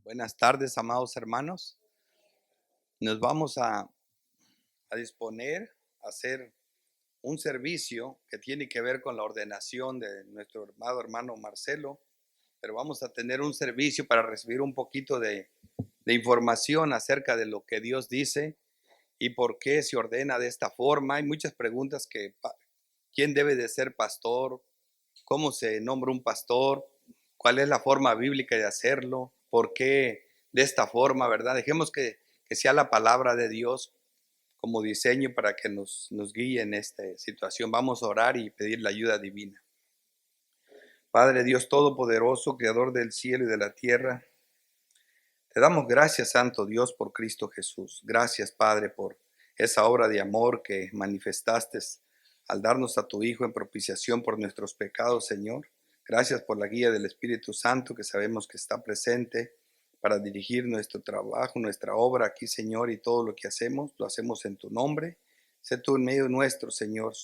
Buenas tardes, amados hermanos. Nos vamos a disponer a hacer un servicio que tiene que ver con la ordenación de nuestro amado hermano Marcelo, pero vamos a tener un servicio para recibir un poquito de información acerca de lo que Dios dice y por qué se ordena de esta forma. Hay muchas preguntas ¿quién debe de ser pastor? ¿Cómo se nombra un pastor? ¿Cuál es la forma bíblica de hacerlo? ¿Por qué de esta forma, verdad? Dejemos que sea la palabra de Dios como diseño para que nos guíe en esta situación. Vamos a orar y pedir la ayuda divina. Padre Dios Todopoderoso, Creador del cielo y de la tierra, te damos gracias, Santo Dios, por Cristo Jesús. Gracias, Padre, por esa obra de amor que manifestaste al darnos a tu Hijo en propiciación por nuestros pecados, Señor. Gracias por la guía del Espíritu Santo que sabemos que está presente para dirigir nuestro trabajo, nuestra obra aquí, Señor, y todo lo que hacemos, lo hacemos en tu nombre. Sé tú en medio nuestro, Señor,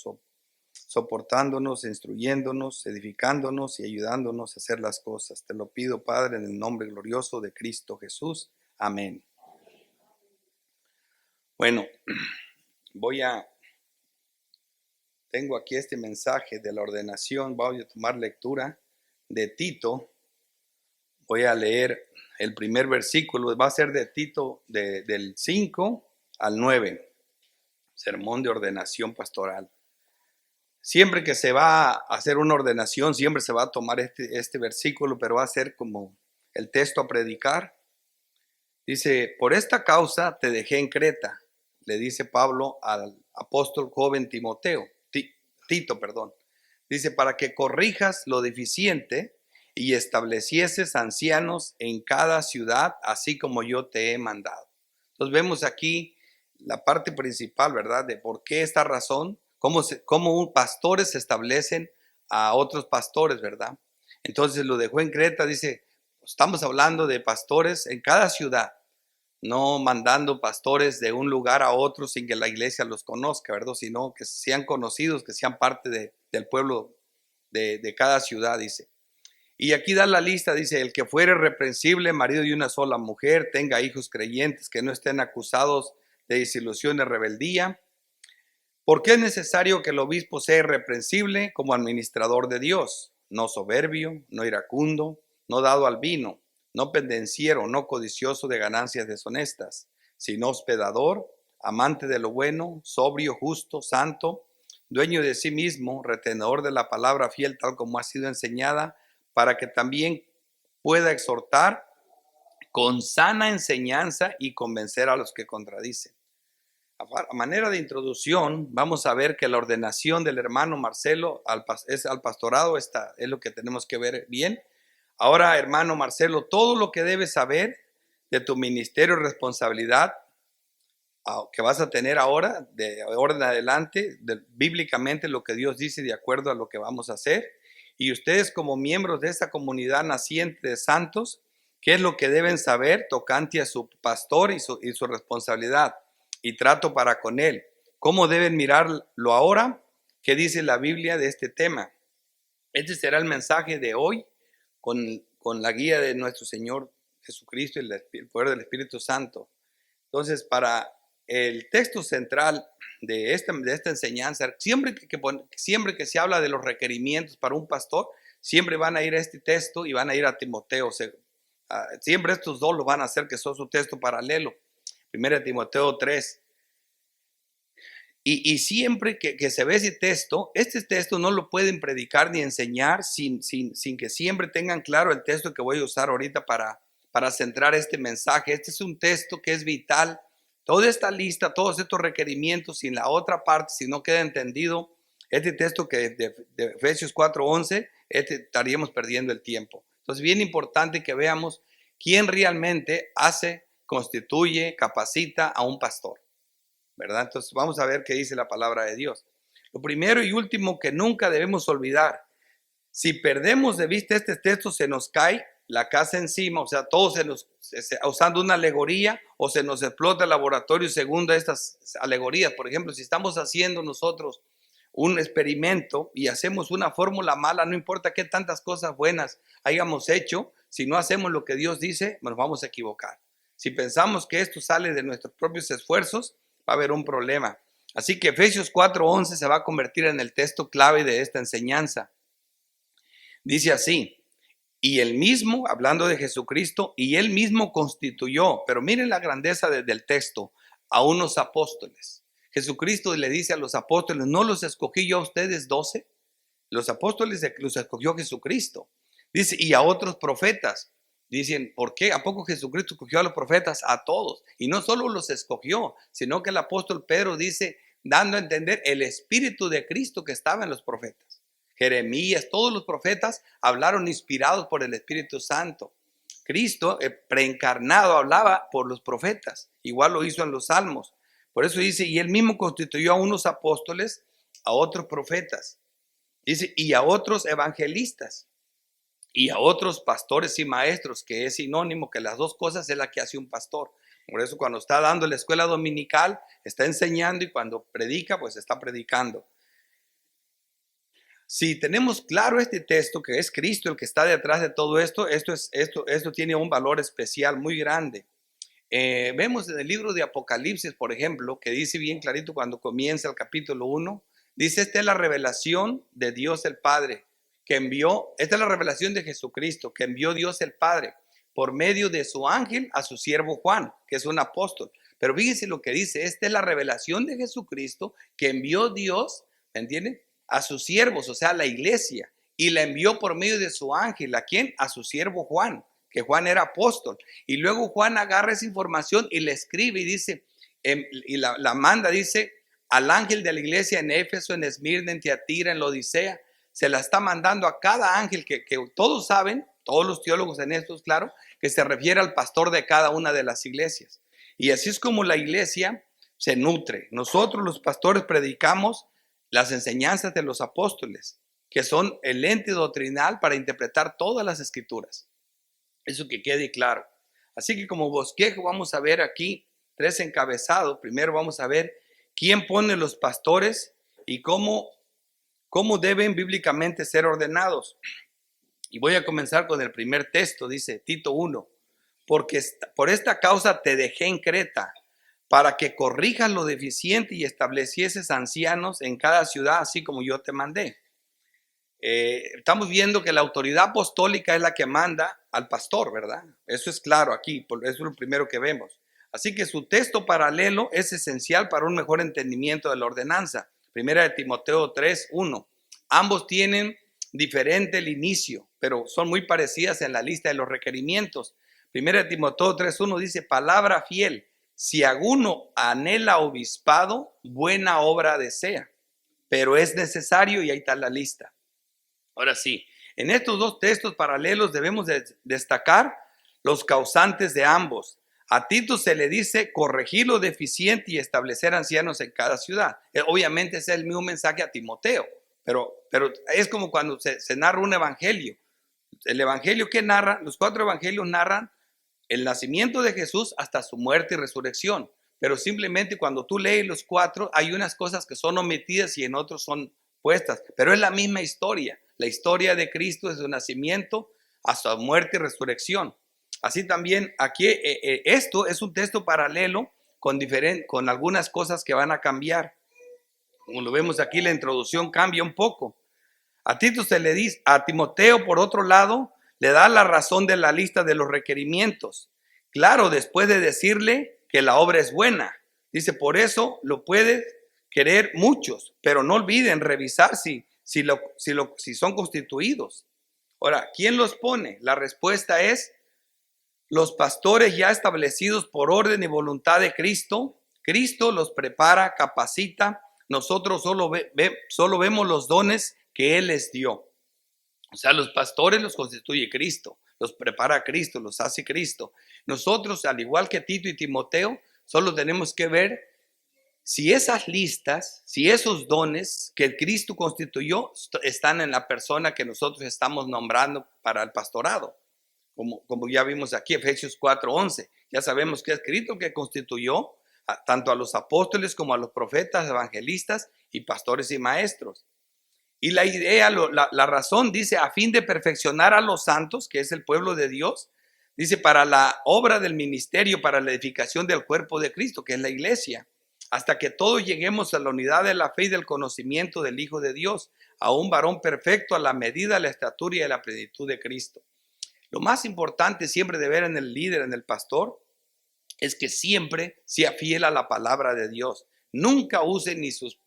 soportándonos, instruyéndonos, edificándonos y ayudándonos a hacer las cosas. Te lo pido, Padre, en el nombre glorioso de Cristo Jesús. Amén. Bueno, tengo aquí este mensaje de la ordenación. Voy a tomar lectura de Tito. Voy a leer el primer versículo. Va a ser de Tito del 5 al 9. Sermón de ordenación pastoral. Siempre que se va a hacer una ordenación, siempre se va a tomar este versículo, pero va a ser como el texto a predicar. Dice, por esta causa te dejé en Creta, le dice Pablo al apóstol joven Tito, perdón. Dice, para que corrijas lo deficiente y establecieses ancianos en cada ciudad, así como yo te he mandado. Entonces vemos aquí la parte principal, ¿verdad? De por qué esta razón, cómo pastores se establecen a otros pastores, ¿verdad? Entonces lo dejó en Creta, dice, estamos hablando de pastores en cada ciudad, no mandando pastores de un lugar a otro sin que la iglesia los conozca, ¿verdad? Sino que sean conocidos, que sean parte del pueblo de cada ciudad, dice. Y aquí da la lista, dice, el que fuere reprensible, marido de una sola mujer, tenga hijos creyentes, que no estén acusados de disilusión y rebeldía. Porque es necesario que el obispo sea irreprensible como administrador de Dios, no soberbio, no iracundo, no dado al vino, no pendenciero, no codicioso de ganancias deshonestas, sino hospedador, amante de lo bueno, sobrio, justo, santo, dueño de sí mismo, retenedor de la palabra fiel tal como ha sido enseñada, para que también pueda exhortar con sana enseñanza y convencer a los que contradicen. A manera de introducción, vamos a ver que la ordenación del hermano Marcelo es al pastorado, es lo que tenemos que ver bien. Ahora, hermano Marcelo, todo lo que debes saber de tu ministerio y responsabilidad que vas a tener ahora, de ahora en adelante, bíblicamente lo que Dios dice de acuerdo a lo que vamos a hacer. Y ustedes como miembros de esta comunidad naciente de santos, ¿qué es lo que deben saber tocante a su pastor y su responsabilidad y trato para con él? ¿Cómo deben mirarlo ahora? ¿Qué dice la Biblia de este tema? Este será el mensaje de hoy con la guía de nuestro Señor Jesucristo y el poder del Espíritu Santo. Entonces, para el texto central de esta enseñanza, siempre que se habla de los requerimientos para un pastor, siempre van a ir a este texto y van a ir a Timoteo. Siempre estos dos lo van a hacer, que son su texto paralelo. 1 Timoteo 3. Y siempre que se ve este texto no lo pueden predicar ni enseñar sin que siempre tengan claro el texto que voy a usar ahorita para centrar este mensaje. Este es un texto que es vital. Toda esta lista, todos estos requerimientos, sin la otra parte, si no queda entendido este texto que de Efesios 4:11, estaríamos perdiendo el tiempo. Entonces, bien importante que veamos quién realmente constituye, capacita a un pastor, ¿verdad? Entonces vamos a ver qué dice la palabra de Dios. Lo primero y último que nunca debemos olvidar, si perdemos de vista este texto, se nos cae la casa encima, o sea, todo usando una alegoría, o se nos explota el laboratorio según estas alegorías. Por ejemplo, si estamos haciendo nosotros un experimento y hacemos una fórmula mala, no importa qué tantas cosas buenas hayamos hecho, si no hacemos lo que Dios dice, nos vamos a equivocar. Si pensamos que esto sale de nuestros propios esfuerzos, va a haber un problema. Así que Efesios 4:11 se va a convertir en el texto clave de esta enseñanza. Dice así: y él mismo, hablando de Jesucristo, y él mismo constituyó, pero miren la grandeza del texto, a unos apóstoles. Jesucristo le dice a los apóstoles: ¿no los escogí yo a ustedes 12? Los apóstoles los escogió Jesucristo. Dice, y a otros profetas. Dicen, ¿por qué? ¿A poco Jesucristo escogió a los profetas? A todos. Y no solo los escogió, sino que el apóstol Pedro dice, dando a entender el espíritu de Cristo que estaba en los profetas. Jeremías, todos los profetas hablaron inspirados por el Espíritu Santo. Cristo, preencarnado, hablaba por los profetas. Igual lo hizo en los Salmos. Por eso dice, y él mismo constituyó a unos apóstoles, a otros profetas. Dice, y a otros evangelistas, y a otros pastores y maestros, que es sinónimo, que las dos cosas es la que hace un pastor. Por eso cuando está dando la escuela dominical, está enseñando, y cuando predica, pues está predicando. Si tenemos claro este texto, que es Cristo el que está detrás de todo esto, esto tiene un valor especial muy grande. Vemos en el libro de Apocalipsis, por ejemplo, que dice bien clarito cuando comienza el capítulo 1, dice, esta es la revelación de Dios el Padre, que envió, esta es la revelación de Jesucristo, que envió Dios el Padre, por medio de su ángel a su siervo Juan, que es un apóstol. Pero fíjense lo que dice, esta es la revelación de Jesucristo, que envió Dios, ¿me entienden?, a sus siervos, o sea, a la iglesia, y la envió por medio de su ángel. ¿A quién? A su siervo Juan, que Juan era apóstol. Y luego Juan agarra esa información y la escribe y dice, y la manda, dice, al ángel de la iglesia en Éfeso, en Esmirna, en Tiatira, en Laodicea. Se la está mandando a cada ángel que todos saben, todos los teólogos en esto, claro, que se refiere al pastor de cada una de las iglesias. Y así es como la iglesia se nutre. Nosotros los pastores predicamos las enseñanzas de los apóstoles, que son el ente doctrinal para interpretar todas las escrituras. Eso que quede claro. Así que como bosquejo vamos a ver aquí 3 encabezados. Primero vamos a ver quién pone los pastores y cómo deben bíblicamente ser ordenados. Y voy a comenzar con el primer texto, dice Tito 1, porque por esta causa te dejé en Creta, para que corrijas lo deficiente y establecieses ancianos en cada ciudad, así como yo te mandé. Estamos viendo que la autoridad apostólica es la que manda al pastor, ¿verdad? Eso es claro aquí, eso es lo primero que vemos. Así que su texto paralelo es esencial para un mejor entendimiento de la ordenanza. Primera de Timoteo 3:1. Ambos tienen diferente el inicio, pero son muy parecidas en la lista de los requerimientos. Primera de Timoteo 3:1 dice, palabra fiel, si alguno anhela obispado, buena obra desea, pero es necesario, y ahí está la lista. Ahora sí, en estos dos textos paralelos debemos destacar los causantes de ambos. A Tito se le dice corregir lo deficiente y establecer ancianos en cada ciudad. Obviamente ese es el mismo mensaje a Timoteo, pero es como cuando se narra un evangelio. El evangelio que narra, los 4 evangelios narran el nacimiento de Jesús hasta su muerte y resurrección. Pero simplemente cuando tú lees los 4, hay unas cosas que son omitidas y en otros son puestas. Pero es la misma historia. La historia de Cristo desde su nacimiento hasta su muerte y resurrección. Así también aquí esto es un texto paralelo con algunas cosas que van a cambiar. Como lo vemos aquí, la introducción cambia un poco. A Tito se le dice, a Timoteo por otro lado, le da la razón de la lista de los requerimientos. Claro, después de decirle que la obra es buena. Dice, por eso lo pueden querer muchos, pero no olviden revisar si son constituidos. Ahora, ¿quién los pone? La respuesta es los pastores ya establecidos por orden y voluntad de Cristo. Cristo los prepara, capacita. Nosotros solo vemos los dones que Él les dio. O sea, los pastores los constituye Cristo, los prepara Cristo, los hace Cristo. Nosotros, al igual que Tito y Timoteo, solo tenemos que ver si esas listas, si esos dones que Cristo constituyó están en la persona que nosotros estamos nombrando para el pastorado. Como ya vimos aquí, Efesios 4:11. Ya sabemos que es Cristo que constituyó tanto a los apóstoles como a los profetas, evangelistas y pastores y maestros. Y la idea, la razón dice, a fin de perfeccionar a los santos, que es el pueblo de Dios, dice, para la obra del ministerio, para la edificación del cuerpo de Cristo, que es la iglesia, hasta que todos lleguemos a la unidad de la fe y del conocimiento del Hijo de Dios, a un varón perfecto a la medida, la estatura y de la plenitud de Cristo. Lo más importante siempre de ver en el líder, en el pastor, es que siempre sea fiel a la palabra de Dios. Nunca use ni sus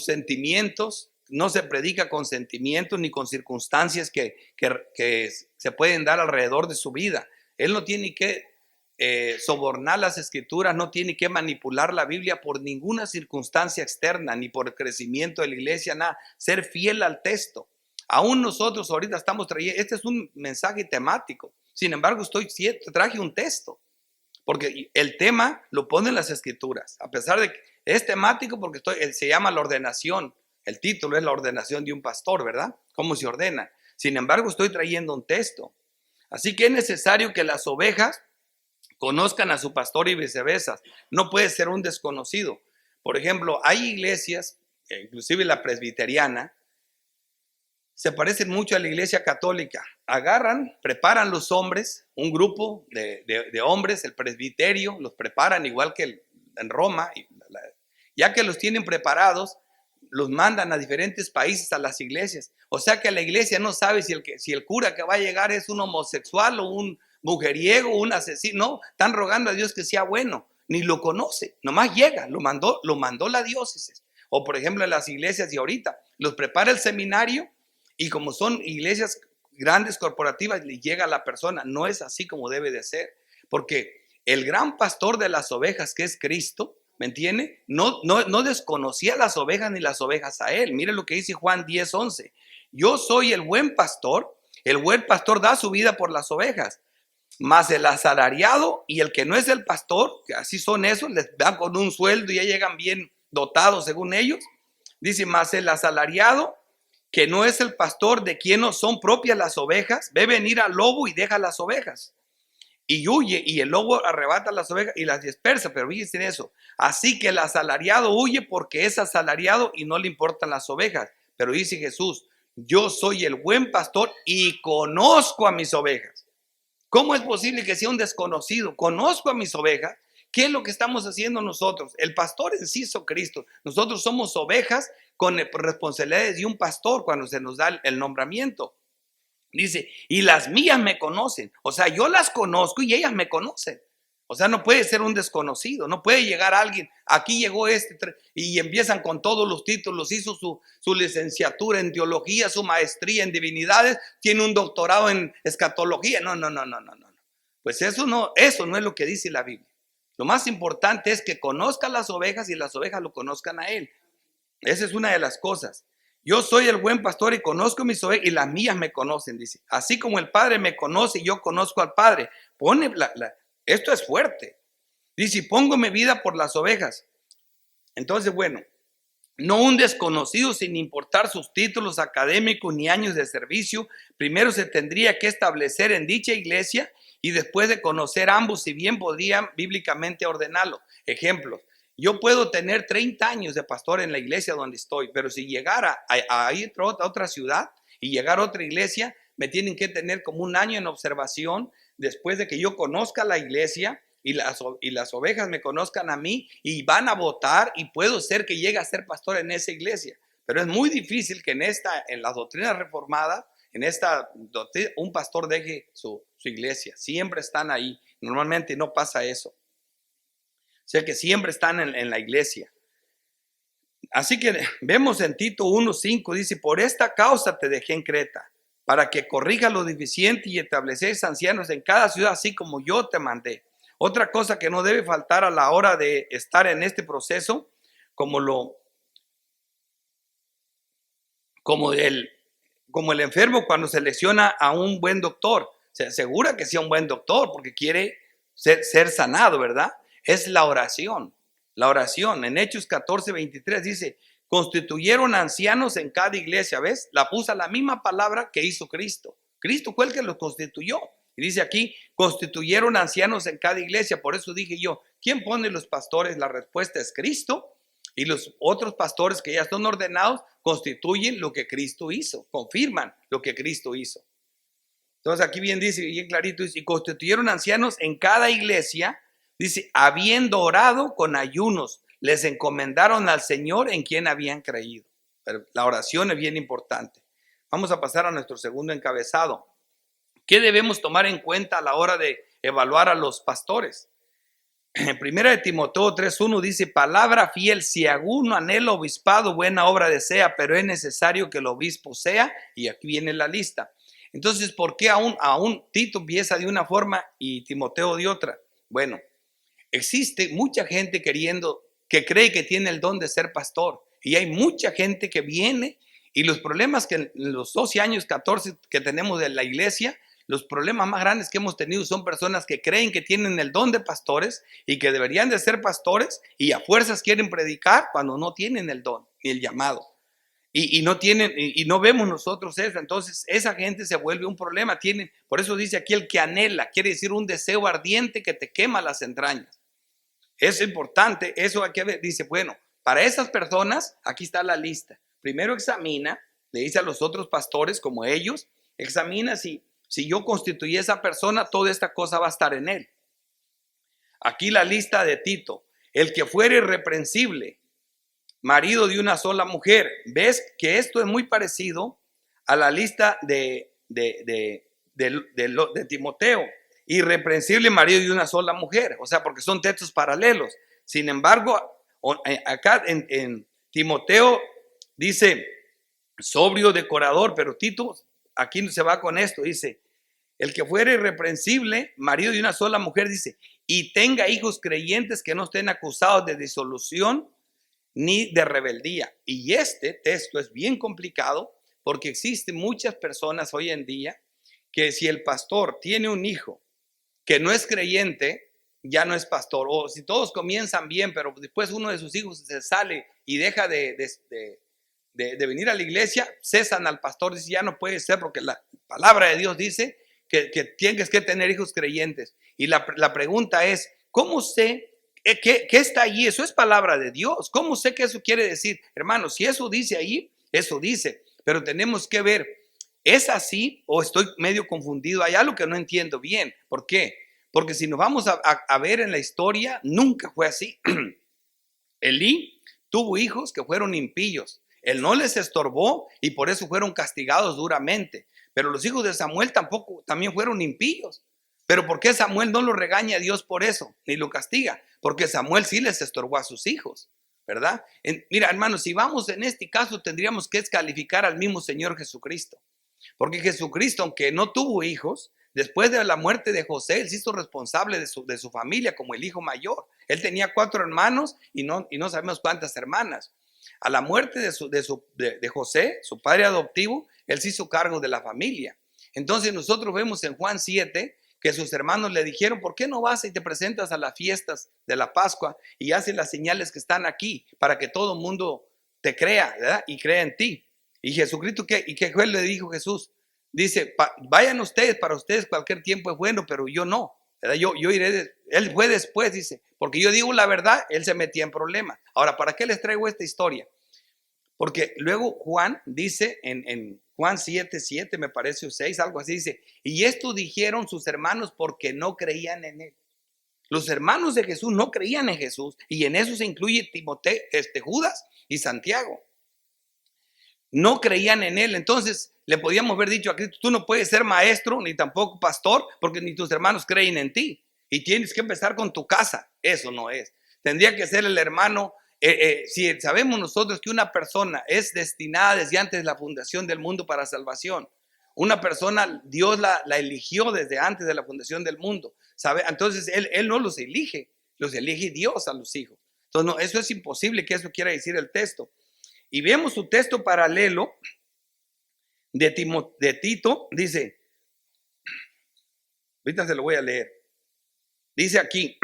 sentimientos, no se predica con sentimientos ni con circunstancias que se pueden dar alrededor de su vida. Él no tiene que sobornar las escrituras, no tiene que manipular la Biblia por ninguna circunstancia externa, ni por el crecimiento de la iglesia, nada. Ser fiel al texto. Aún nosotros ahorita estamos trayendo, este es un mensaje temático. Sin embargo, traje un texto, porque el tema lo ponen las escrituras, a pesar de que es temático porque se llama la ordenación. El título es la ordenación de un pastor, ¿verdad? ¿Cómo se ordena? Sin embargo, estoy trayendo un texto. Así que es necesario que las ovejas conozcan a su pastor y viceversa. No puede ser un desconocido. Por ejemplo, hay iglesias, inclusive la presbiteriana, se parecen mucho a la iglesia católica. Agarran, preparan los hombres, un grupo de hombres, el presbiterio, los preparan igual que en Roma. Ya que los tienen preparados, los mandan a diferentes países, a las iglesias. O sea que la iglesia no sabe si el cura que va a llegar es un homosexual o un mujeriego o un asesino. No, están rogando a Dios que sea bueno. Ni lo conoce, nomás llega, lo mandó la diócesis. O por ejemplo en las iglesias de ahorita, los prepara el seminario. Y como son iglesias grandes corporativas, le llega a la persona. No es así como debe de ser. Porque el gran pastor de las ovejas, que es Cristo, ¿me entiende? No desconocía las ovejas ni las ovejas a él. Mire lo que dice Juan 10:11. Yo soy el buen pastor da su vida por las ovejas. Mas el asalariado y el que no es el pastor, que así son esos, les dan con un sueldo y ya llegan bien dotados según ellos. Dice, mas el asalariado que no es el pastor, de quien no son propias las ovejas, ve venir al lobo y deja las ovejas. Y huye, y el lobo arrebata las ovejas y las dispersa. Pero fíjense en eso. Así que el asalariado huye porque es asalariado y no le importan las ovejas. Pero dice Jesús, yo soy el buen pastor y conozco a mis ovejas. ¿Cómo es posible que sea un desconocido? Conozco a mis ovejas. ¿Qué es lo que estamos haciendo nosotros? El pastor en sí es Cristo. Nosotros somos ovejas con responsabilidades de un pastor cuando se nos da el nombramiento. Dice, y las mías me conocen. O sea, yo las conozco y ellas me conocen. O sea, no puede ser un desconocido. No puede llegar alguien, aquí llegó y empiezan con todos los títulos. Hizo su licenciatura en teología, su maestría en divinidades, tiene un doctorado en escatología. No. Pues eso no es lo que dice la Biblia. Lo más importante es que conozca las ovejas y las ovejas lo conozcan a él. Esa es una de las cosas. Yo soy el buen pastor y conozco mis ovejas y las mías me conocen, dice. Así como el Padre me conoce y yo conozco al Padre. Esto es fuerte. Dice, y pongo mi vida por las ovejas. Entonces, bueno, no un desconocido sin importar sus títulos académicos ni años de servicio. Primero se tendría que establecer en dicha iglesia y después de conocer ambos, si bien podrían bíblicamente ordenarlo. Ejemplos. Yo puedo tener 30 años de pastor en la iglesia donde estoy, pero si llegara a ir a otra ciudad y llegar a otra iglesia, me tienen que tener como un año en observación después de que yo conozca la iglesia y las ovejas me conozcan a mí y van a votar y puedo ser que llegue a ser pastor en esa iglesia. Pero es muy difícil que en las doctrinas reformadas, un pastor deje su iglesia. Siempre están ahí. Normalmente no pasa eso. O sea que siempre están en la iglesia. Así que vemos en Tito 1:5, dice, por esta causa te dejé en Creta, para que corrija lo deficiente y establecéis ancianos en cada ciudad, así como yo te mandé. Otra cosa que no debe faltar a la hora de estar en este proceso, como el enfermo cuando selecciona a un buen doctor, se asegura que sea un buen doctor porque quiere ser sanado, ¿verdad? Es la oración. La oración en Hechos 14:23 dice, constituyeron ancianos en cada iglesia, ¿ves? Puso la misma palabra que hizo Cristo. Cristo fue el que los constituyó. Y dice aquí, constituyeron ancianos en cada iglesia. Por eso dije yo, ¿quién pone los pastores? La respuesta es Cristo. Y los otros pastores que ya son ordenados constituyen lo que Cristo hizo, confirman lo que Cristo hizo. Entonces aquí bien dice, bien clarito, dice, y constituyeron ancianos en cada iglesia, dice, habiendo orado con ayunos, les encomendaron al Señor en quien habían creído. Pero la oración es bien importante. Vamos a pasar a nuestro segundo encabezado. ¿Qué debemos tomar en cuenta a la hora de evaluar a los pastores? En 1 Timoteo 3:1 dice, palabra fiel, si alguno anhela obispado, buena obra desea, pero es necesario que el obispo sea, y aquí viene la lista. Entonces, ¿por qué aún Tito empieza de una forma y Timoteo de otra? Bueno, existe mucha gente que cree que tiene el don de ser pastor, y hay mucha gente que viene, y los problemas que en los 12 años, 14 que tenemos de la iglesia, los problemas más grandes que hemos tenido son personas que creen que tienen el don de pastores y que deberían de ser pastores y a fuerzas quieren predicar cuando no tienen el don ni el llamado. Y no tienen, y no vemos nosotros eso. Entonces esa gente se vuelve un problema. Por eso dice aquí el que anhela, quiere decir un deseo ardiente que te quema las entrañas. Es importante, eso aquí dice, bueno, para esas personas, aquí está la lista. Primero examina, le dice a los otros pastores como ellos, examina si yo constituí a esa persona, toda esta cosa va a estar en él. Aquí la lista de Tito, el que fuere irreprensible, marido de una sola mujer. ¿Ves que esto es muy parecido a la lista de Timoteo? Irreprensible, marido de una sola mujer, o sea, porque son textos paralelos. Sin embargo, acá en Timoteo dice sobrio, decorador, pero Tito aquí se va con esto, dice, el que fuere irreprensible, marido de una sola mujer, dice, y tenga hijos creyentes que no estén acusados de disolución ni de rebeldía. Y este texto es bien complicado porque existen muchas personas hoy en día que si el pastor tiene un hijo que no es creyente, ya no es pastor. O si todos comienzan bien, pero después uno de sus hijos se sale y deja de venir a la iglesia, cesan al pastor, dice, ya no puede ser porque la palabra de Dios dice que tienes que tener hijos creyentes. Y la pregunta es, ¿cómo sé qué está allí? Eso es palabra de Dios. ¿Cómo sé que eso quiere decir? Hermano, si eso dice ahí, eso dice. Pero tenemos que ver, ¿es así o estoy medio confundido? Hay algo que no entiendo bien. ¿Por qué? Porque si nos vamos a ver en la historia, nunca fue así. Elí tuvo hijos que fueron impíos. Él no les estorbó y por eso fueron castigados duramente. Pero los hijos de Samuel también fueron impíos. Pero ¿por qué Samuel no lo regaña a Dios por eso? Ni lo castiga. Porque Samuel sí les estorbó a sus hijos, ¿verdad? Mira, hermanos, si vamos en este caso, tendríamos que descalificar al mismo Señor Jesucristo. Porque Jesucristo, aunque no tuvo hijos, después de la muerte de José, él se hizo responsable de su familia como el hijo mayor. Él tenía 4 hermanos y no sabemos cuántas hermanas. A la muerte de José, su padre adoptivo, él se hizo cargo de la familia. Entonces nosotros vemos en Juan 7 que sus hermanos le dijeron, ¿por qué no vas y te presentas a las fiestas de la Pascua y haces las señales que están aquí para que todo el mundo te crea, ¿verdad? Y crea en ti? Y Jesucristo, ¿qué le dijo Jesús? Dice, vayan ustedes, para ustedes cualquier tiempo es bueno, pero yo no, ¿verdad? Yo iré, él fue después, dice, porque yo digo la verdad, él se metía en problemas. Ahora, ¿para qué les traigo esta historia? Porque luego Juan dice en Juan 7:7, me parece, o 6, algo así, dice, y esto dijeron sus hermanos porque no creían en él. Los hermanos de Jesús no creían en Jesús, y en eso se incluye Timoteo, Judas y Santiago. No creían en él. Entonces le podíamos haber dicho a Cristo, tú no puedes ser maestro ni tampoco pastor porque ni tus hermanos creen en ti y tienes que empezar con tu casa. Eso no es. Tendría que ser el hermano. Si sabemos nosotros que una persona es destinada desde antes de la fundación del mundo para salvación, una persona Dios la eligió desde antes de la fundación del mundo, ¿sabe? Entonces él no los elige Dios a los hijos. Entonces no, eso es imposible que eso quiera decir el texto. Y vemos su texto paralelo de Tito, dice, ahorita se lo voy a leer, dice aquí,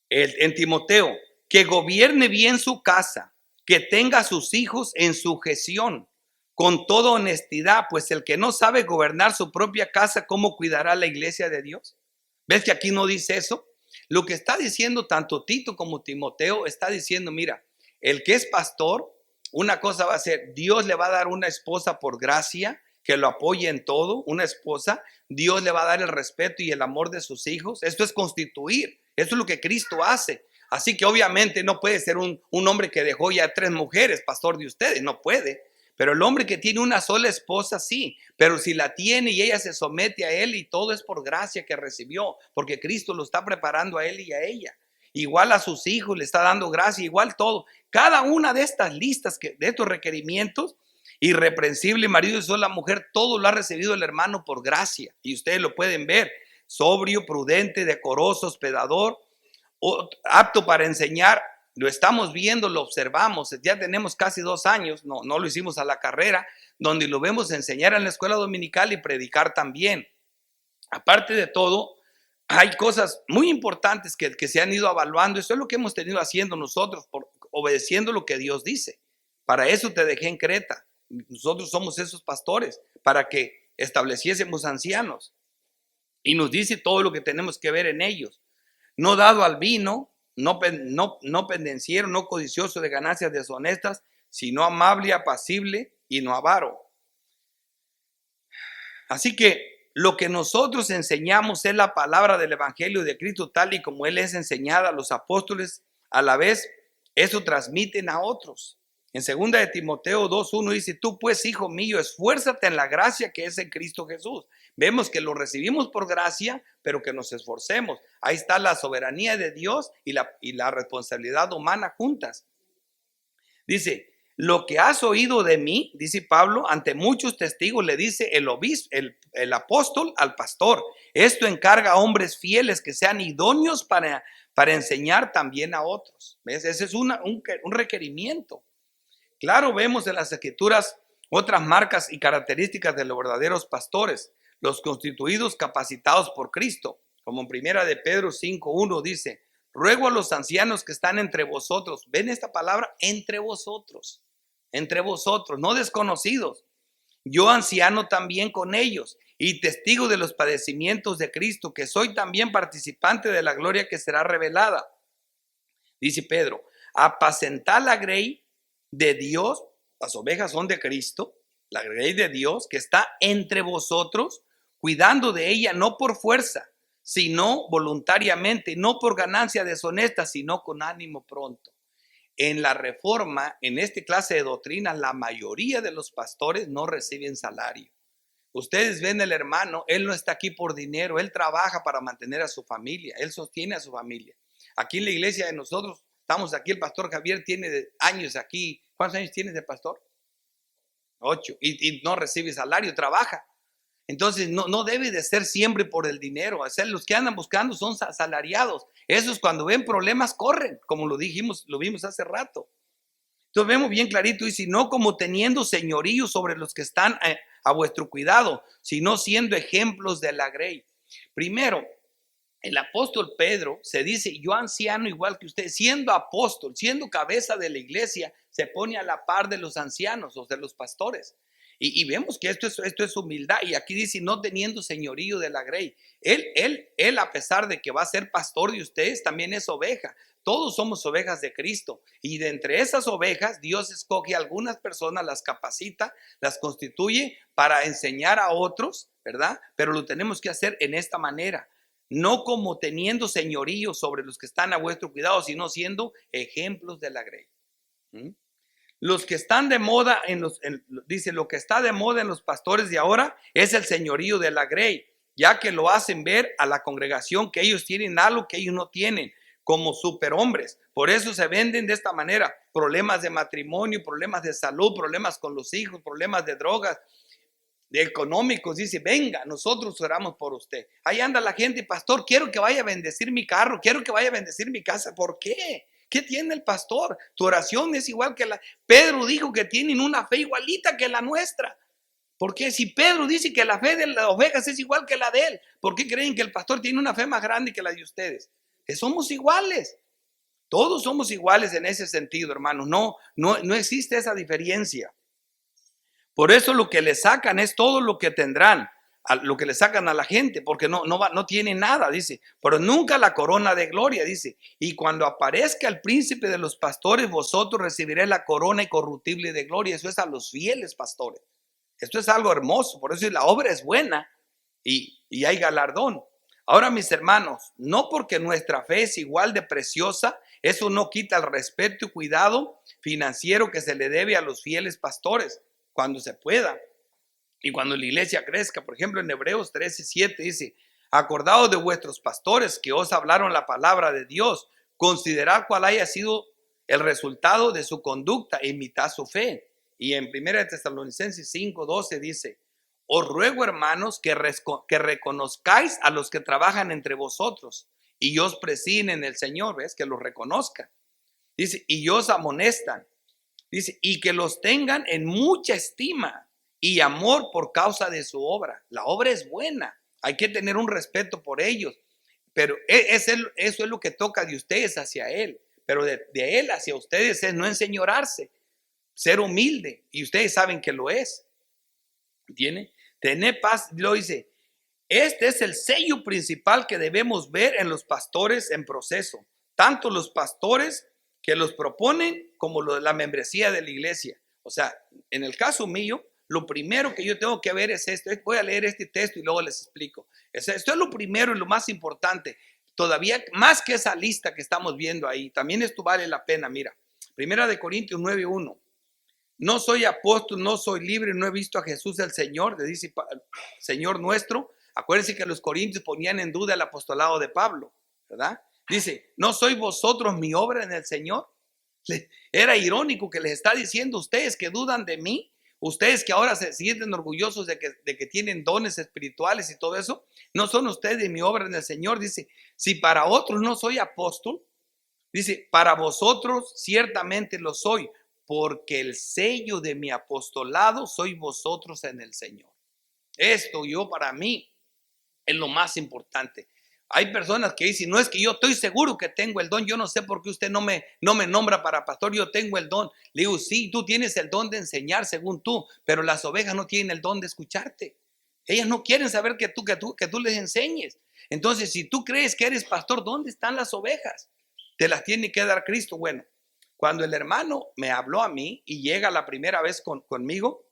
en Timoteo, que gobierne bien su casa, que tenga a sus hijos en sujeción, con toda honestidad, pues el que no sabe gobernar su propia casa, ¿cómo cuidará la iglesia de Dios? ¿Ves que aquí no dice eso? Lo que está diciendo tanto Tito como Timoteo está diciendo, mira, el que es pastor, una cosa va a ser, Dios le va a dar una esposa por gracia, que lo apoye en todo, una esposa, Dios le va a dar el respeto y el amor de sus hijos. Esto es constituir, eso es lo que Cristo hace. Así que obviamente no puede ser un hombre que dejó ya 3 mujeres, pastor de ustedes, no puede. Pero el hombre que tiene una sola esposa, sí. Pero si la tiene y ella se somete a él y todo es por gracia que recibió, porque Cristo lo está preparando a él y a ella. Igual a sus hijos le está dando gracia, igual todo. Cada una de estas listas, de estos requerimientos, irreprensible, marido y sola mujer, todo lo ha recibido el hermano por gracia. Y ustedes lo pueden ver. Sobrio, prudente, decoroso, hospedador, apto para enseñar. Lo estamos viendo, lo observamos. Ya tenemos casi 2 años, no lo hicimos a la carrera, donde lo vemos enseñar en la escuela dominical y predicar también. Aparte de todo, hay cosas muy importantes que se han ido evaluando. Eso es lo que hemos tenido haciendo nosotros, obedeciendo lo que Dios dice. Para eso te dejé en Creta. Nosotros somos esos pastores, para que estableciésemos ancianos. Y nos dice todo lo que tenemos que ver en ellos. No dado al vino, no pendenciero, no codicioso de ganancias deshonestas, sino amable, apacible y no avaro. Así que lo que nosotros enseñamos es la palabra del Evangelio de Cristo tal y como Él es enseñada a los apóstoles. A la vez, eso transmiten a otros. En 2 de Timoteo 2:1 dice, tú pues, hijo mío, esfuérzate en la gracia que es en Cristo Jesús. Vemos que lo recibimos por gracia, pero que nos esforcemos. Ahí está la soberanía de Dios y la responsabilidad humana juntas. Dice, lo que has oído de mí, dice Pablo, ante muchos testigos le dice el obispo, el apóstol al pastor. Esto encarga a hombres fieles que sean idóneos para enseñar también a otros. ¿Ves? Ese es un requerimiento. Claro, vemos en las Escrituras otras marcas y características de los verdaderos pastores, los constituidos capacitados por Cristo, como en 1 de Pedro 5:1 dice, ruego a los ancianos que están entre vosotros, ven esta palabra, entre vosotros, no desconocidos, yo anciano también con ellos y testigo de los padecimientos de Cristo, que soy también participante de la gloria que será revelada. Dice Pedro, apacentad la grey de Dios, las ovejas son de Cristo, la grey de Dios que está entre vosotros, cuidando de ella no por fuerza, sino voluntariamente, no por ganancia deshonesta, sino con ánimo pronto. En la Reforma, en esta clase de doctrina, la mayoría de los pastores no reciben salario. Ustedes ven el hermano, él no está aquí por dinero, él trabaja para mantener a su familia, él sostiene a su familia. Aquí en la iglesia de nosotros, estamos aquí, el pastor Javier tiene años aquí. ¿Cuántos años tienes de pastor? 8. Y no recibe salario, trabaja. Entonces no debe de ser siempre por el dinero. O sea, los que andan buscando son asalariados. Esos cuando ven problemas corren, como lo vimos hace rato. Entonces vemos bien clarito, y si no como teniendo señorío sobre los que están a vuestro cuidado, sino siendo ejemplos de la grey. Primero, el apóstol Pedro se dice, yo anciano igual que usted, siendo apóstol, siendo cabeza de la iglesia, se pone a la par de los ancianos o de los pastores. Y vemos que esto es humildad. Y aquí dice, no teniendo señorío de la grey. Él, a pesar de que va a ser pastor de ustedes, también es oveja. Todos somos ovejas de Cristo. Y de entre esas ovejas, Dios escoge a algunas personas, las capacita, las constituye para enseñar a otros, ¿verdad? Pero lo tenemos que hacer en esta manera. No como teniendo señorío sobre los que están a vuestro cuidado, sino siendo ejemplos de la grey. Los que están de moda dice, lo que está de moda en los pastores de ahora es el señorío de la grey, ya que lo hacen ver a la congregación que ellos tienen algo que ellos no tienen, como superhombres. Por eso se venden de esta manera, problemas de matrimonio, problemas de salud, problemas con los hijos, problemas de drogas, de económicos. Dice, venga, nosotros oramos por usted. Ahí anda la gente, pastor, quiero que vaya a bendecir mi carro, quiero que vaya a bendecir mi casa. ¿Por qué? ¿Qué tiene el pastor? Tu oración es igual que Pedro dijo que tienen una fe igualita que la nuestra. Porque si Pedro dice que la fe de las ovejas es igual que la de él, ¿por qué creen que el pastor tiene una fe más grande que la de ustedes? Que somos iguales. Todos somos iguales en ese sentido, hermanos. No existe esa diferencia. Por eso lo que le sacan es todo lo que tendrán. a lo que le sacan a la gente, porque no tiene nada, dice, pero nunca la corona de gloria, dice, y cuando aparezca el príncipe de los pastores, vosotros recibiréis la corona incorruptible de gloria. Eso es a los fieles pastores. Esto es algo hermoso, por eso la obra es buena y hay galardón. Ahora, mis hermanos, no porque nuestra fe es igual de preciosa, eso no quita el respeto y cuidado financiero que se le debe a los fieles pastores cuando se pueda. Y cuando la iglesia crezca, por ejemplo, en Hebreos 13:7 dice, acordaos de vuestros pastores que os hablaron la palabra de Dios, considerad cuál haya sido el resultado de su conducta e imitad su fe. Y en 1 Tesalonicenses 5:12 dice, os ruego, hermanos, que reconozcáis a los que trabajan entre vosotros y os presiden en el Señor, ¿ves? Que los reconozcan. Dice, y os amonestan. Dice, y que los tengan en mucha estima y amor por causa de su obra. La obra es buena, hay que tener un respeto por ellos, pero eso es lo que toca de ustedes hacia Él, pero de Él hacia ustedes es no enseñorarse, ser humilde, y ustedes saben que lo es. ¿Entienden? Tener paz, lo dice, este es el sello principal que debemos ver en los pastores en proceso, tanto los pastores que los proponen como la membresía de la iglesia. O sea, en el caso mío, lo primero que yo tengo que ver es esto. Voy a leer este texto y luego les explico. Esto es lo primero y lo más importante. Todavía más que esa lista que estamos viendo ahí, también esto vale la pena. Mira, 1 Corintios 9:1. No soy apóstol, no soy libre, no he visto a Jesús el Señor, le dice Señor nuestro. Acuérdense que los corintios ponían en duda el apostolado de Pablo, ¿verdad? Dice, ¿no sois vosotros mi obra en el Señor? Era irónico que les está diciendo, ustedes que dudan de mí, ustedes que ahora se sienten orgullosos de que tienen dones espirituales y todo eso, no son ustedes mi obra en el Señor. Dice, si para otros no soy apóstol, dice, para vosotros ciertamente lo soy, porque el sello de mi apostolado sois vosotros en el Señor. Esto para mí es lo más importante. Hay personas que dicen, no, es que yo estoy seguro que tengo el don, yo no sé por qué usted no me nombra para pastor, yo tengo el don. Le digo, sí, tú tienes el don de enseñar según tú, pero las ovejas no tienen el don de escucharte. Ellas no quieren saber que tú les enseñes. Entonces, si tú crees que eres pastor, ¿dónde están las ovejas? Te las tiene que dar Cristo. Bueno, cuando el hermano me habló a mí y llega la primera vez conmigo,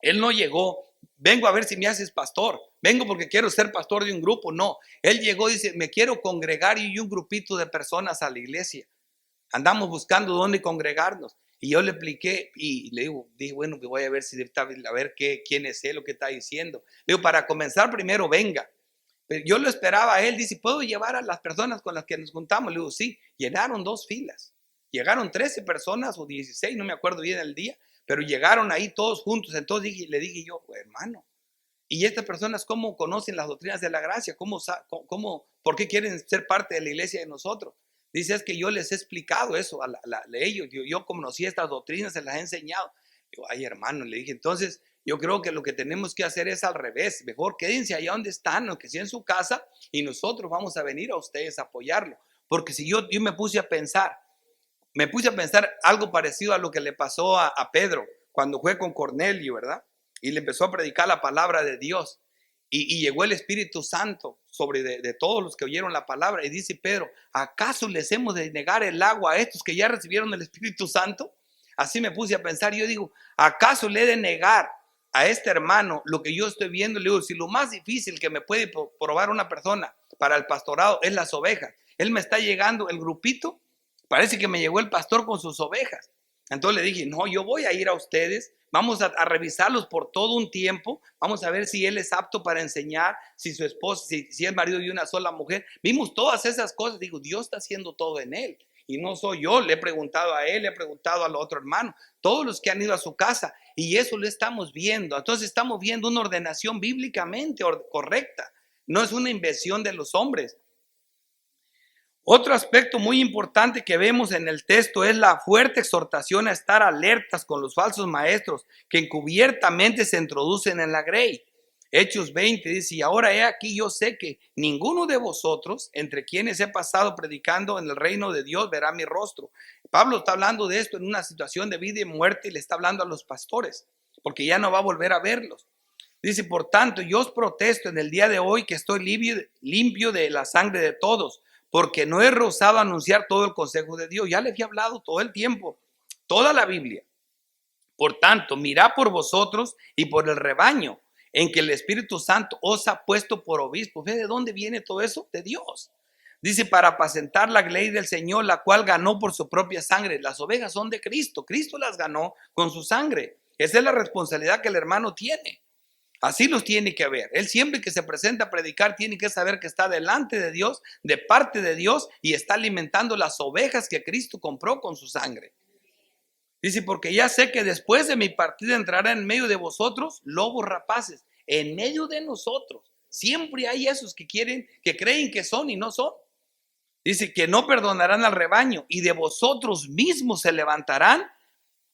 él no llegó, vengo a ver si me haces pastor, vengo porque quiero ser pastor de un grupo. No, él llegó y dice, me quiero congregar y un grupito de personas a la iglesia. Andamos buscando dónde congregarnos. Y yo le expliqué y le dije, bueno, que voy a ver si a ver quién es él, lo que está diciendo. Le digo, para comenzar primero venga. Pero yo lo esperaba a él, dice, ¿puedo llevar a las personas con las que nos juntamos? Le digo, sí, llenaron 2 filas. Llegaron 13 personas o 16, no me acuerdo bien el día, pero llegaron ahí todos juntos. Entonces le dije yo, hermano, ¿y estas personas cómo conocen las doctrinas de la gracia? ¿Por qué quieren ser parte de la iglesia de nosotros? Dice, es que yo les he explicado eso a ellos. Yo conocí estas doctrinas, se las he enseñado. Digo, ay, hermano, le dije, entonces yo creo que lo que tenemos que hacer es al revés. Mejor quédense allá donde están, aunque sea en su casa, y nosotros vamos a venir a ustedes a apoyarlo. Porque si yo me puse a pensar algo parecido a lo que le pasó a Pedro cuando fue con Cornelio, ¿verdad? Y le empezó a predicar la palabra de Dios. Y llegó el Espíritu Santo sobre de todos los que oyeron la palabra. Y dice Pedro, ¿acaso les hemos de negar el agua a estos que ya recibieron el Espíritu Santo? Así me puse a pensar. Yo digo, ¿acaso le he de negar a este hermano lo que yo estoy viendo? Le digo, si lo más difícil que me puede probar una persona para el pastorado es las ovejas. Él me está llegando el grupito. Parece que me llegó el pastor con sus ovejas. Entonces le dije, no, yo voy a ir a ustedes, vamos a revisarlos por todo un tiempo, vamos a ver si él es apto para enseñar, si su esposa, si es marido de una sola mujer. Vimos todas esas cosas, digo, Dios está haciendo todo en él. Y no soy yo, le he preguntado a él, le he preguntado al otro hermano, todos los que han ido a su casa, y eso lo estamos viendo. Entonces estamos viendo una ordenación bíblicamente correcta, no es una invención de los hombres. Otro aspecto muy importante que vemos en el texto es la fuerte exhortación a estar alertas con los falsos maestros que encubiertamente se introducen en la grey. Hechos 20 dice, y ahora he aquí yo sé que ninguno de vosotros, entre quienes he pasado predicando en el reino de Dios, verá mi rostro. Pablo está hablando de esto en una situación de vida y muerte y le está hablando a los pastores, porque ya no va a volver a verlos. Dice, por tanto, yo os protesto en el día de hoy que estoy limpio de la sangre de todos, porque no he rehusado anunciar todo el consejo de Dios. Ya les había hablado todo el tiempo, toda la Biblia. Por tanto, mirad por vosotros y por el rebaño en que el Espíritu Santo os ha puesto por obispo. ¿Ve de dónde viene todo eso? De Dios. Dice, para apacentar la ley del Señor, la cual ganó por su propia sangre. Las ovejas son de Cristo. Cristo las ganó con su sangre. Esa es la responsabilidad que el hermano tiene. Así los tiene que ver. Él siempre que se presenta a predicar tiene que saber que está delante de Dios, de parte de Dios, y está alimentando las ovejas que Cristo compró con su sangre. Dice, porque ya sé que después de mi partida entrará en medio de vosotros lobos rapaces, en medio de nosotros. Siempre hay esos que quieren, que creen que son y no son. Dice que no perdonarán al rebaño, y de vosotros mismos se levantarán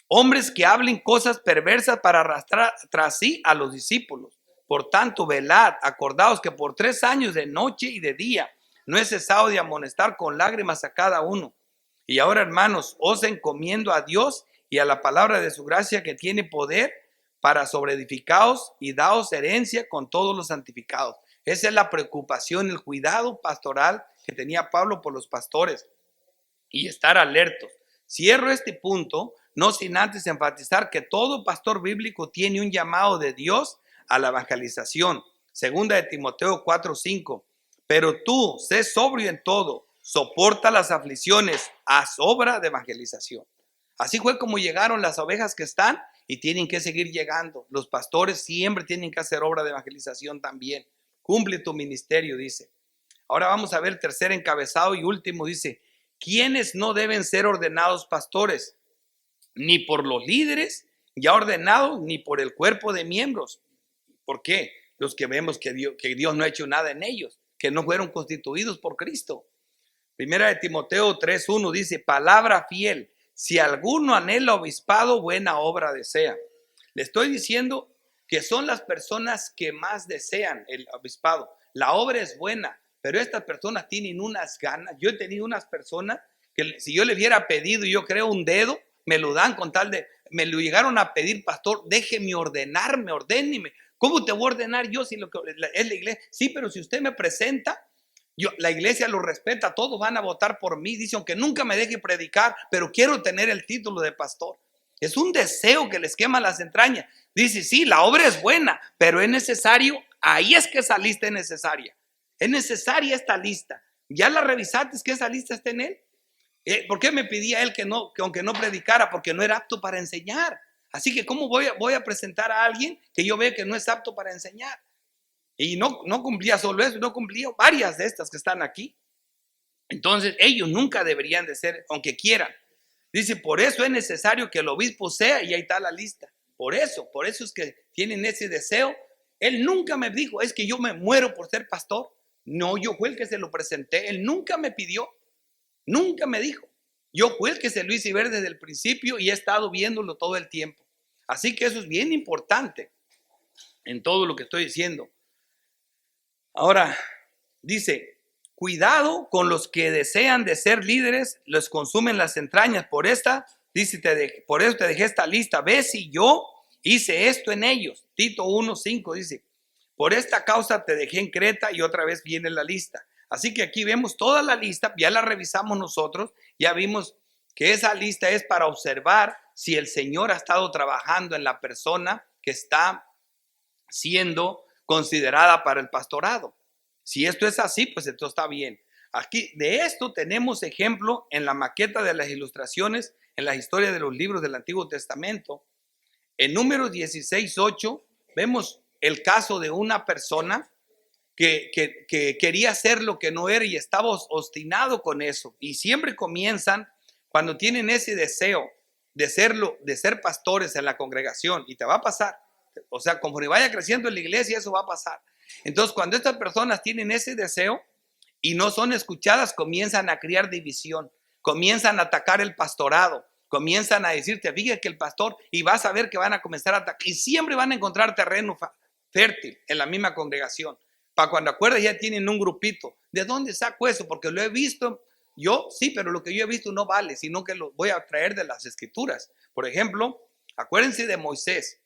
hombres que hablen cosas perversas para arrastrar tras sí a los discípulos. Por tanto, velad, acordaos que por 3 años de noche y de día no he cesado de amonestar con lágrimas a cada uno. Y ahora, hermanos, os encomiendo a Dios y a la palabra de su gracia que tiene poder para sobreedificaos y daos herencia con todos los santificados. Esa es la preocupación, el cuidado pastoral que tenía Pablo por los pastores y estar alertos. Cierro este punto, no sin antes enfatizar que todo pastor bíblico tiene un llamado de Dios a la evangelización. Segunda de Timoteo 4:5. Pero tú, sé sobrio en todo, soporta las aflicciones, haz obra de evangelización. Así fue como llegaron las ovejas que están y tienen que seguir llegando. Los pastores siempre tienen que hacer obra de evangelización también. Cumple tu ministerio, dice. Ahora vamos a ver el tercer encabezado y último, dice, ¿quiénes no deben ser ordenados pastores? Ni por los líderes ya ordenados, ni por el cuerpo de miembros. ¿Por qué? Los que vemos que Dios no ha hecho nada en ellos, que no fueron constituidos por Cristo. Primera de Timoteo 3:1 dice, palabra fiel, si alguno anhela obispado, buena obra desea. Le estoy diciendo que son las personas que más desean el obispado. La obra es buena, pero estas personas tienen unas ganas. Yo he tenido unas personas que si yo le hubiera pedido, yo creo, un dedo, me lo dan con tal de, me lo llegaron a pedir, pastor, déjeme ordenarme, ordéneme. ¿Cómo te voy a ordenar yo si lo que es la iglesia? Sí, pero si usted me presenta, la iglesia lo respeta, todos van a votar por mí. Dice, aunque nunca me deje predicar, pero quiero tener el título de pastor. Es un deseo que les quema las entrañas. Dice, sí, la obra es buena, pero es necesario, ahí es que esa lista es necesaria. Es necesaria esta lista. ¿Ya la revisaste que esa lista está en él? ¿Por qué me pedía él que aunque no predicara? Porque no era apto para enseñar. Así que ¿cómo voy a presentar a alguien que yo veo que no es apto para enseñar? Y no cumplía solo eso, no cumplía varias de estas que están aquí. Entonces ellos nunca deberían de ser, aunque quieran. Dice, por eso es necesario que el obispo sea, y ahí está la lista. Por eso es que tienen ese deseo. Él nunca me dijo, es que yo me muero por ser pastor. No, yo fui el que se lo presenté. Él nunca me pidió, nunca me dijo. Yo fui el que se lo hice ver desde el principio y he estado viéndolo todo el tiempo. Así que eso es bien importante en todo lo que estoy diciendo. Ahora, dice, cuidado con los que desean de ser líderes, les consumen las entrañas. Por eso te dejé esta lista. Ve si yo hice esto en ellos. Tito 1:5 dice, por esta causa te dejé en Creta, y otra vez viene la lista. Así que aquí vemos toda la lista, ya la revisamos nosotros, ya vimos que esa lista es para observar si el Señor ha estado trabajando en la persona que está siendo considerada para el pastorado. Si esto es así, pues esto está bien. Aquí de esto tenemos ejemplo en la maqueta de las ilustraciones, en la historia de los libros del Antiguo Testamento. En Números 16:8 vemos el caso de una persona que quería hacer lo que no era y estaba obstinado con eso. Y siempre comienzan cuando tienen ese deseo de ser pastores en la congregación, y te va a pasar. O sea, conforme vaya creciendo en la iglesia, eso va a pasar. Entonces, cuando estas personas tienen ese deseo y no son escuchadas, comienzan a crear división, comienzan a atacar el pastorado, comienzan a decirte, fíjate que el pastor, y vas a ver que van a comenzar a atacar, y siempre van a encontrar terreno fértil en la misma congregación. Para cuando acuerdas ya tienen un grupito. ¿De dónde saco eso? Porque lo he visto yo, sí, pero lo que yo he visto no vale, sino que lo voy a traer de las escrituras. Por ejemplo, acuérdense de Moisés.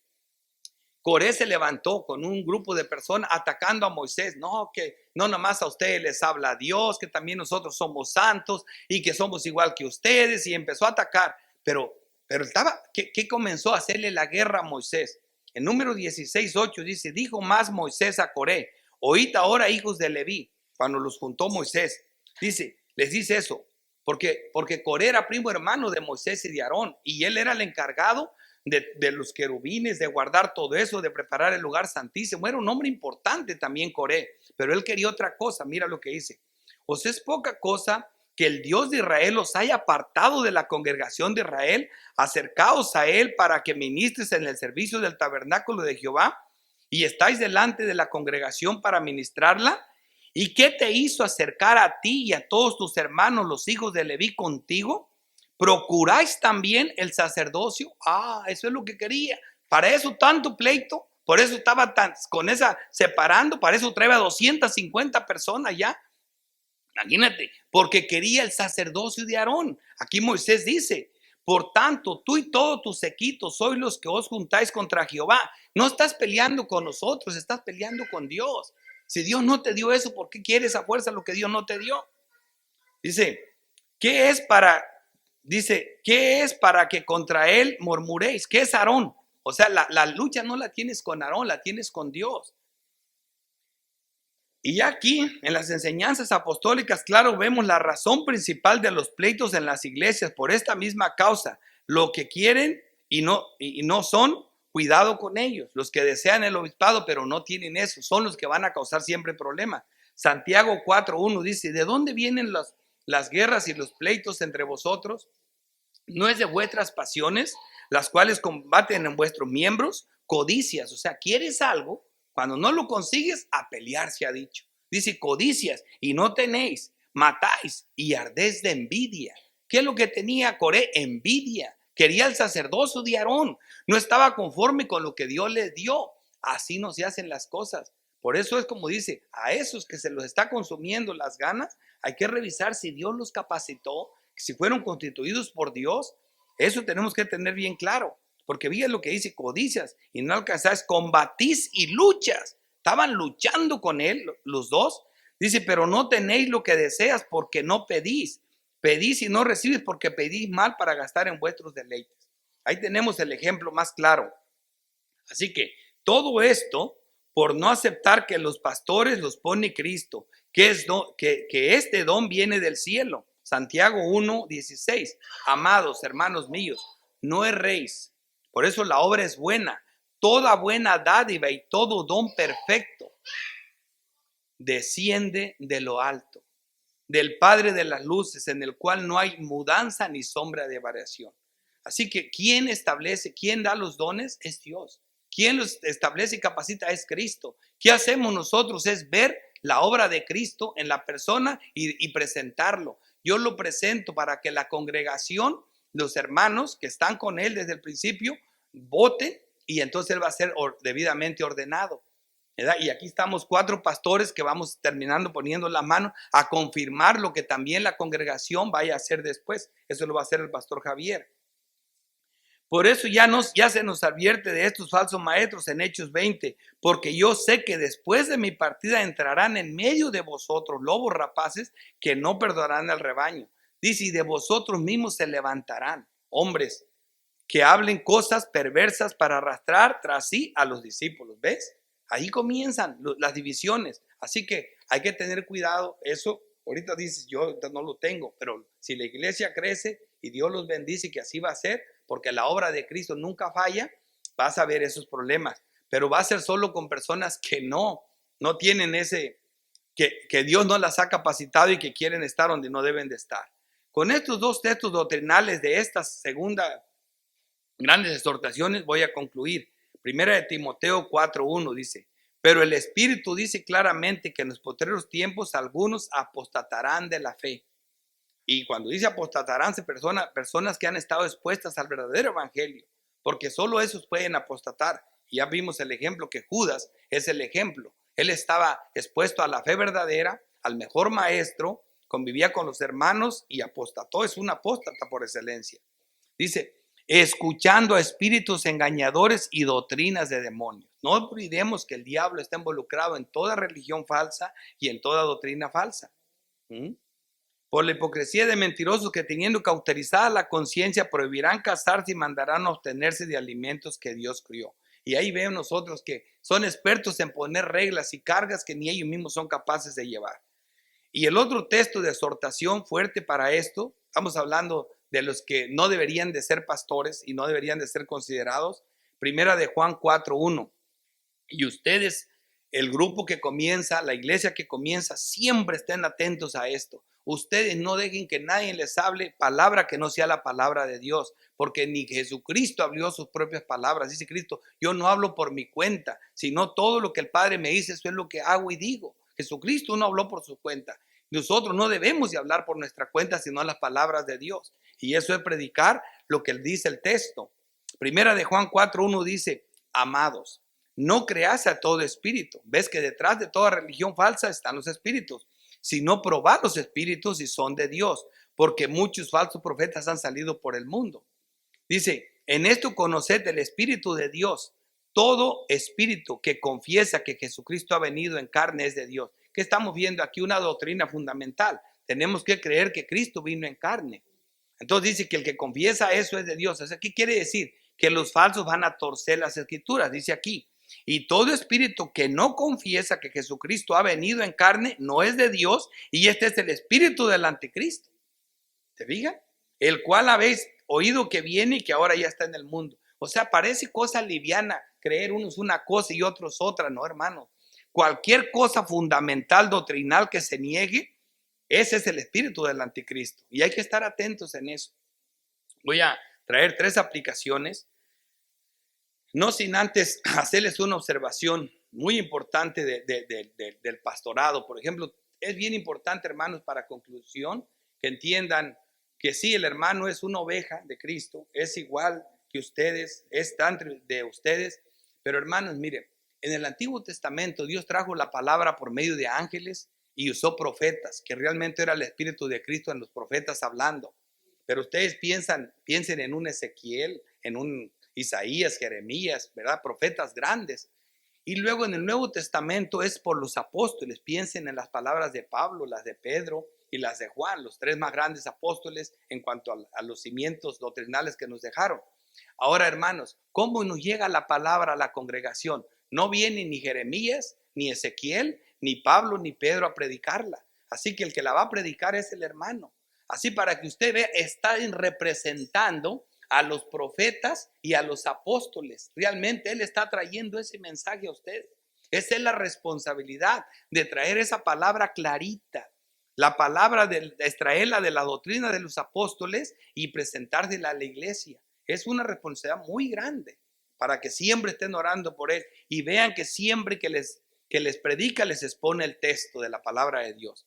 Coré se levantó con un grupo de personas atacando a Moisés. No, que no nomás a ustedes les habla Dios, que también nosotros somos santos y que somos igual que ustedes. Y empezó a atacar. Pero ¿qué comenzó a hacerle la guerra a Moisés? En número 16:8 dice, dijo más Moisés a Coré, oíd ahora, hijos de Leví, cuando los juntó Moisés. Dice, les dice eso, porque Coré era primo hermano de Moisés y de Aarón, y él era el encargado de los querubines, de guardar todo eso, de preparar el lugar santísimo. Era un hombre importante también Coré, pero él quería otra cosa. Mira lo que dice. Os es poca cosa que el Dios de Israel os haya apartado de la congregación de Israel. Acercaos a él para que ministres en el servicio del tabernáculo de Jehová, y estáis delante de la congregación para ministrarla. ¿Y qué te hizo acercar a ti y a todos tus hermanos, los hijos de Leví, contigo? ¿Procuráis también el sacerdocio? Eso es lo que quería. Para eso tanto pleito, por eso estaba con esa separando, para eso trae a 250 personas ya. Imagínate, porque quería el sacerdocio de Aarón. Aquí Moisés dice, por tanto, tú y todos tus sequitos sois los que os juntáis contra Jehová. No estás peleando con nosotros, estás peleando con Dios. Si Dios no te dio eso, ¿por qué quieres a fuerza lo que Dios no te dio? Dice, ¿qué es para que contra él murmuréis? ¿Qué es Aarón? O sea, la lucha no la tienes con Aarón, la tienes con Dios. Y ya aquí, en las enseñanzas apostólicas, claro, vemos la razón principal de los pleitos en las iglesias por esta misma causa. Lo que quieren y no son, cuidado con ellos. Los que desean el obispado, pero no tienen eso, son los que van a causar siempre problemas. Santiago 4:1 dice, ¿de dónde vienen las guerras y los pleitos entre vosotros? ¿No es de vuestras pasiones, las cuales combaten en vuestros miembros? Codicias, o sea, quieres algo, cuando no lo consigues, a pelear se ha dicho. Dice, codicias y no tenéis, matáis y ardéis de envidia. ¿Qué es lo que tenía Coré? Envidia. Quería el sacerdocio de Aarón. No estaba conforme con lo que Dios le dio. Así no se hacen las cosas. Por eso es como dice, a esos que se los está consumiendo las ganas, hay que revisar si Dios los capacitó, si fueron constituidos por Dios. Eso tenemos que tener bien claro. Porque fíjate lo que dice, codicias y no alcanzáis, combatís y luchas. Estaban luchando con él los dos. Dice, pero no tenéis lo que deseas porque no pedís. Pedís y no recibís porque pedís mal para gastar en vuestros deleites. Ahí tenemos el ejemplo más claro. Así que todo esto por no aceptar que los pastores los pone Cristo, que este don viene del cielo. Santiago 1:16. Amados hermanos míos, no erréis. Por eso la obra es buena. Toda buena dádiva y todo don perfecto desciende de lo alto, del Padre de las luces, en el cual no hay mudanza ni sombra de variación. Así que quien establece, quien da los dones es Dios. Quien los establece y capacita es Cristo. ¿Qué hacemos nosotros? Es ver la obra de Cristo en la persona y presentarlo. Yo lo presento para que la congregación, los hermanos que están con él desde el principio, voten y entonces él va a ser debidamente ordenado, ¿verdad? Y aquí estamos 4 pastores que vamos terminando poniendo la mano a confirmar lo que también la congregación vaya a hacer después. Eso lo va a hacer el pastor Javier. Por eso ya se nos advierte de estos falsos maestros en Hechos 20, porque yo sé que después de mi partida entrarán en medio de vosotros lobos rapaces que no perdonarán al rebaño. Dice, y de vosotros mismos se levantarán hombres que hablen cosas perversas para arrastrar tras sí a los discípulos. ¿Ves? Ahí comienzan las divisiones. Así que hay que tener cuidado. Eso ahorita dices, yo no lo tengo, pero si la iglesia crece y Dios los bendice, que así va a ser, porque la obra de Cristo nunca falla, vas a ver esos problemas. Pero va a ser solo con personas que no tienen que Dios no las ha capacitado y que quieren estar donde no deben de estar. Con estos 2 textos doctrinales de esta segunda grandes exhortaciones voy a concluir. Primera de Timoteo 4:1 dice, pero el Espíritu dice claramente que en los postreros tiempos algunos apostatarán de la fe. Y cuando dice apostatarán, se personas que han estado expuestas al verdadero evangelio, porque solo esos pueden apostatar. Y ya vimos el ejemplo que Judas es el ejemplo. Él estaba expuesto a la fe verdadera, al mejor maestro, convivía con los hermanos y apostató. Es un apóstata por excelencia. Dice, escuchando a espíritus engañadores y doctrinas de demonios. No olvidemos que el diablo está involucrado en toda religión falsa y en toda doctrina falsa. ¿Mm? Por la hipocresía de mentirosos que teniendo cauterizada la conciencia prohibirán casarse y mandarán a abstenerse de alimentos que Dios crió. Y ahí vemos nosotros que son expertos en poner reglas y cargas que ni ellos mismos son capaces de llevar. Y el otro texto de exhortación fuerte para esto, estamos hablando de los que no deberían de ser pastores y no deberían de ser considerados, primera de Juan 4:1. Y ustedes, el grupo que comienza, la iglesia que comienza, siempre estén atentos a esto. Ustedes no dejen que nadie les hable palabra que no sea la palabra de Dios, porque ni Jesucristo habló sus propias palabras. Dice Cristo, yo no hablo por mi cuenta, sino todo lo que el Padre me dice, eso es lo que hago y digo. Jesucristo no habló por su cuenta. Nosotros no debemos de hablar por nuestra cuenta, sino las palabras de Dios. Y eso es predicar lo que dice el texto. Primera de Juan 4:1 dice, amados, no creas a todo espíritu. Ves que detrás de toda religión falsa están los espíritus. Sino probad los espíritus si son de Dios, porque muchos falsos profetas han salido por el mundo. Dice, en esto conoced el Espíritu de Dios. Todo espíritu que confiesa que Jesucristo ha venido en carne es de Dios. ¿Qué estamos viendo aquí? Una doctrina fundamental. Tenemos que creer que Cristo vino en carne. Entonces dice que el que confiesa eso es de Dios. O sea, ¿qué quiere decir? Que los falsos van a torcer las escrituras, dice aquí. Y todo espíritu que no confiesa que Jesucristo ha venido en carne no es de Dios, y este es el espíritu del anticristo. ¿Te fijas? El cual habéis oído que viene y que ahora ya está en el mundo. O sea, parece cosa liviana creer unos una cosa y otros otra, no, hermano. Cualquier cosa fundamental, doctrinal que se niegue, ese es el espíritu del anticristo. Y hay que estar atentos en eso. Voy a traer 3 aplicaciones. No sin antes hacerles una observación muy importante del pastorado. Por ejemplo, es bien importante, hermanos, para conclusión, que entiendan que sí, el hermano es una oveja de Cristo, es igual que ustedes, está entre de ustedes, pero hermanos, miren, en el Antiguo Testamento Dios trajo la palabra por medio de ángeles y usó profetas, que realmente era el Espíritu de Cristo en los profetas hablando. Pero ustedes piensen en un Ezequiel, en un Isaías, Jeremías, ¿verdad? Profetas grandes. Y luego en el Nuevo Testamento es por los apóstoles. Piensen en las palabras de Pablo, las de Pedro y las de Juan, los 3 más grandes apóstoles en cuanto a los cimientos doctrinales que nos dejaron. Ahora, hermanos, ¿cómo nos llega la palabra a la congregación? No viene ni Jeremías, ni Ezequiel, ni Pablo, ni Pedro a predicarla. Así que el que la va a predicar es el hermano. Así para que usted vea, están representando a los profetas y a los apóstoles. Realmente Él está trayendo ese mensaje a ustedes. Esa es la responsabilidad de traer esa palabra clarita, la palabra de extraerla de la doctrina de los apóstoles y presentársela a la iglesia. Es una responsabilidad muy grande para que siempre estén orando por Él y vean que siempre que les predica les expone el texto de la palabra de Dios.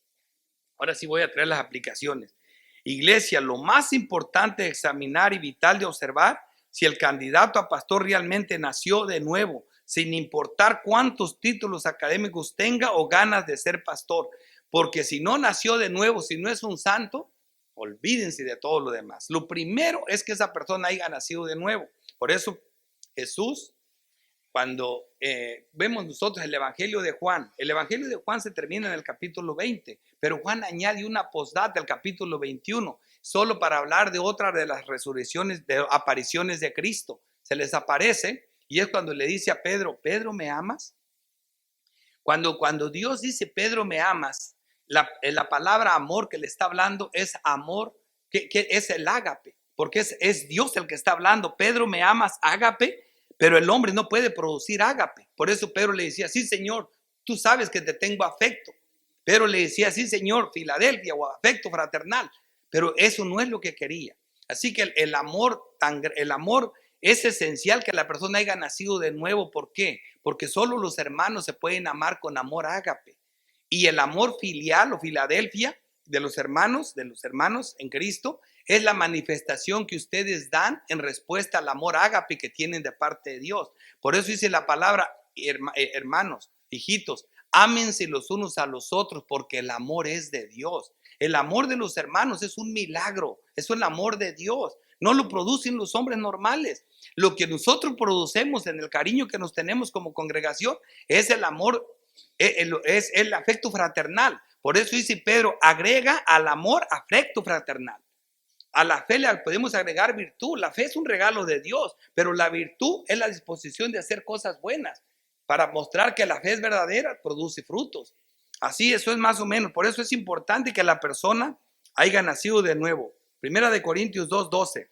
Ahora sí voy a traer las aplicaciones. Iglesia, lo más importante de examinar y vital de observar si el candidato a pastor realmente nació de nuevo, sin importar cuántos títulos académicos tenga o ganas de ser pastor. Porque si no nació de nuevo, si no es un santo, olvídense de todo lo demás. Lo primero es que esa persona haya nacido de nuevo. Por eso Jesús, cuando vemos nosotros el Evangelio de Juan se termina en el capítulo 20, pero Juan añade una postdata al capítulo 21, solo para hablar de otra de las resurrecciones, de apariciones de Cristo. Se les aparece y es cuando le dice a Pedro, Pedro, ¿me amas? Cuando Dios dice, Pedro, ¿me amas? La palabra amor que le está hablando es amor, que es el ágape, porque es Dios el que está hablando. Pedro, ¿me amas? Ágape. Pero el hombre no puede producir ágape. Por eso Pedro le decía, sí, Señor, tú sabes que te tengo afecto. Pedro le decía, sí, Señor, Filadelfia, o afecto fraternal. Pero eso no es lo que quería. Así que el amor es esencial que la persona haya nacido de nuevo. ¿Por qué? Porque solo los hermanos se pueden amar con amor ágape. Y el amor filial o Filadelfia de los hermanos en Cristo es la manifestación que ustedes dan en respuesta al amor ágape que tienen de parte de Dios. Por eso dice la palabra, hermanos, hijitos, ámense los unos a los otros porque el amor es de Dios. El amor de los hermanos es un milagro, es el amor de Dios. no lo producen los hombres normales. Lo que nosotros producemos en el cariño que nos tenemos como congregación es el amor, es el afecto fraternal. Por eso dice Pedro, agrega al amor afecto fraternal. A la fe le podemos agregar virtud. La fe es un regalo de Dios, pero la virtud es la disposición de hacer cosas buenas para mostrar que la fe es verdadera, produce frutos. Así, eso es más o menos. Por eso es importante que la persona haya nacido de nuevo. Primera de Corintios 2:12.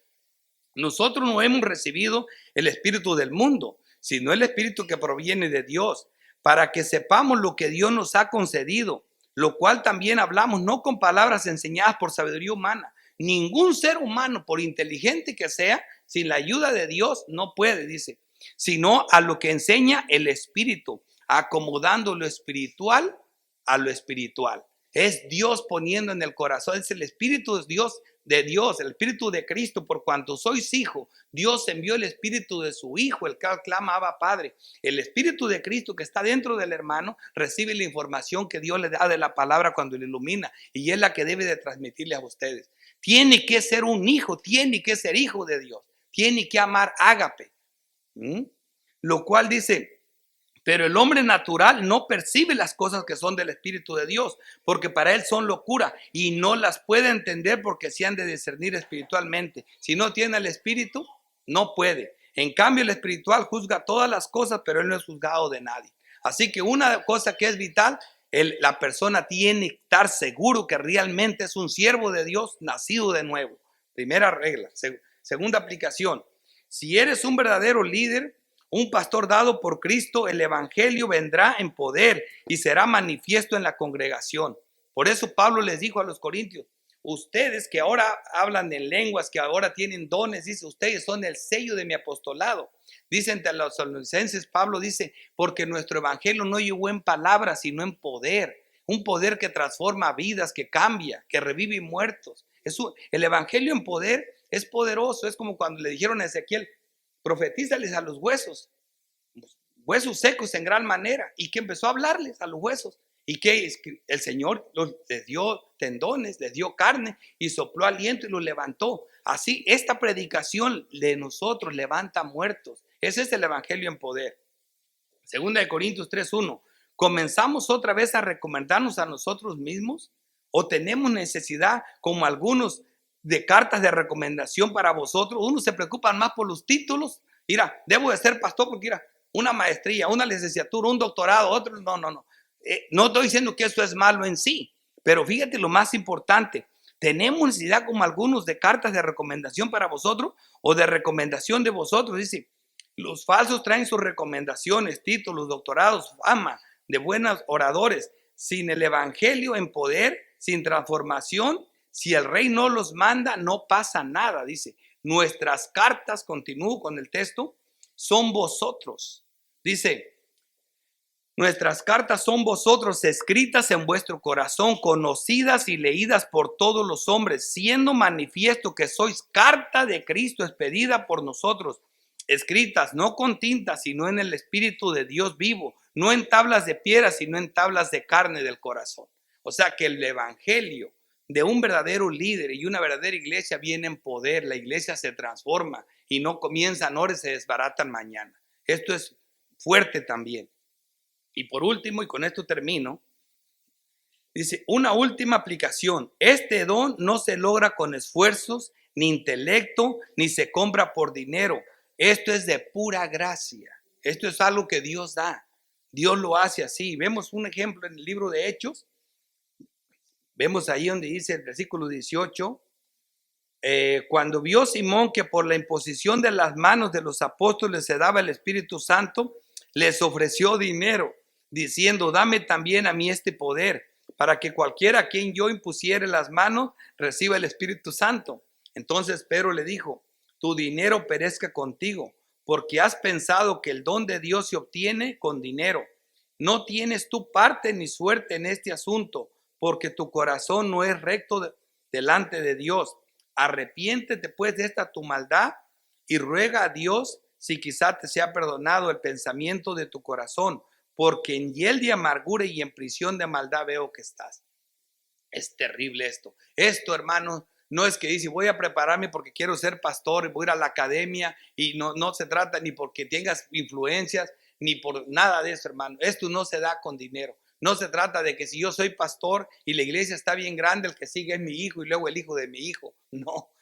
Nosotros no hemos recibido el espíritu del mundo, sino el espíritu que proviene de Dios, para que sepamos lo que Dios nos ha concedido, lo cual también hablamos no con palabras enseñadas por sabiduría humana. Ningún ser humano, por inteligente que sea, sin la ayuda de Dios no puede, dice, sino a lo que enseña el Espíritu, acomodando lo espiritual a lo espiritual. Es Dios poniendo en el corazón, es el Espíritu de Dios, el Espíritu de Cristo. Por cuanto sois hijo, Dios envió el Espíritu de su Hijo, el que clama Abba Padre. El Espíritu de Cristo que está dentro del hermano recibe la información que Dios le da de la palabra cuando le ilumina, y es la que debe de transmitirle a ustedes. Tiene que ser un hijo, tiene que ser hijo de Dios, tiene que amar ágape. Lo cual dice, pero el hombre natural no percibe las cosas que son del Espíritu de Dios, porque para él son locura y no las puede entender porque se han de discernir espiritualmente. Si no tiene el Espíritu, no puede. En cambio, el espiritual juzga todas las cosas, pero él no es juzgado de nadie. Así que una cosa que es vital, la persona tiene que estar seguro que realmente es un siervo de Dios nacido de nuevo. Primera regla. Segunda aplicación. Si eres un verdadero líder, un pastor dado por Cristo, el evangelio vendrá en poder y será manifiesto en la congregación. Por eso Pablo les dijo a los corintios, ustedes que ahora hablan en lenguas, que ahora tienen dones, dice, ustedes son el sello de mi apostolado. Dicen a los Tesalonicenses, Pablo dice, porque nuestro evangelio no llegó en palabras, sino en poder. Un poder que transforma vidas, que cambia, que revive muertos. El evangelio en poder es poderoso. Es como cuando le dijeron a Ezequiel, profetízales a los huesos secos en gran manera, y que empezó a hablarles a los huesos, y que el Señor les dio tendones, les dio carne, y sopló aliento y los levantó. Así, esta predicación de nosotros levanta muertos. Ese es el evangelio en poder. Segunda de Corintios 3:1. ¿Comenzamos otra vez a recomendarnos a nosotros mismos? ¿O tenemos necesidad, como algunos, de cartas de recomendación para vosotros? Unos se preocupan más por los títulos. Mira, debo de ser pastor porque mira, una maestría, una licenciatura, un doctorado, otro, no. No estoy diciendo que eso es malo en sí, pero fíjate lo más importante. ¿Tenemos necesidad, como algunos, de cartas de recomendación para vosotros o de recomendación de vosotros? Dice, los falsos traen sus recomendaciones, títulos, doctorados, fama de buenos oradores, sin el evangelio en poder, sin transformación. Si el rey no los manda, no pasa nada, dice. Nuestras cartas, continúo con el texto, son vosotros. Dice, nuestras cartas son vosotros, escritas en vuestro corazón, conocidas y leídas por todos los hombres, siendo manifiesto que sois carta de Cristo expedida por nosotros, escritas no con tinta, sino en el Espíritu de Dios vivo, no en tablas de piedra, sino en tablas de carne del corazón. O sea que el evangelio de un verdadero líder y una verdadera iglesia viene en poder. La iglesia se transforma y no comienzan ahora y se desbaratan mañana. Esto es fuerte también. Y por último, y con esto termino, dice, una última aplicación. Este don no se logra con esfuerzos, ni intelecto, ni se compra por dinero. Esto es de pura gracia. Esto es algo que Dios da. Dios lo hace así. Vemos un ejemplo en el libro de Hechos. Vemos ahí donde dice el versículo 18, cuando vio Simón que por la imposición de las manos de los apóstoles se daba el Espíritu Santo, les ofreció dinero, diciendo, dame también a mí este poder, para que cualquiera a quien yo impusiere las manos reciba el Espíritu Santo. Entonces Pedro le dijo, tu dinero perezca contigo, porque has pensado que el don de Dios se obtiene con dinero. No tienes tu parte ni suerte en este asunto, porque tu corazón no es recto delante de Dios. Arrepiéntete pues de esta tu maldad y ruega a Dios si quizá te sea perdonado el pensamiento de tu corazón, porque en hiel de amargura y en prisión de maldad veo que estás. Es terrible esto. Esto, hermanos, No es que dice, voy a prepararme porque quiero ser pastor y voy a ir a la academia, y no se trata ni porque tengas influencias, ni por nada de eso, hermano. Esto no se da con dinero. No se trata de que si yo soy pastor y la iglesia está bien grande, el que sigue es mi hijo y luego el hijo de mi hijo. No.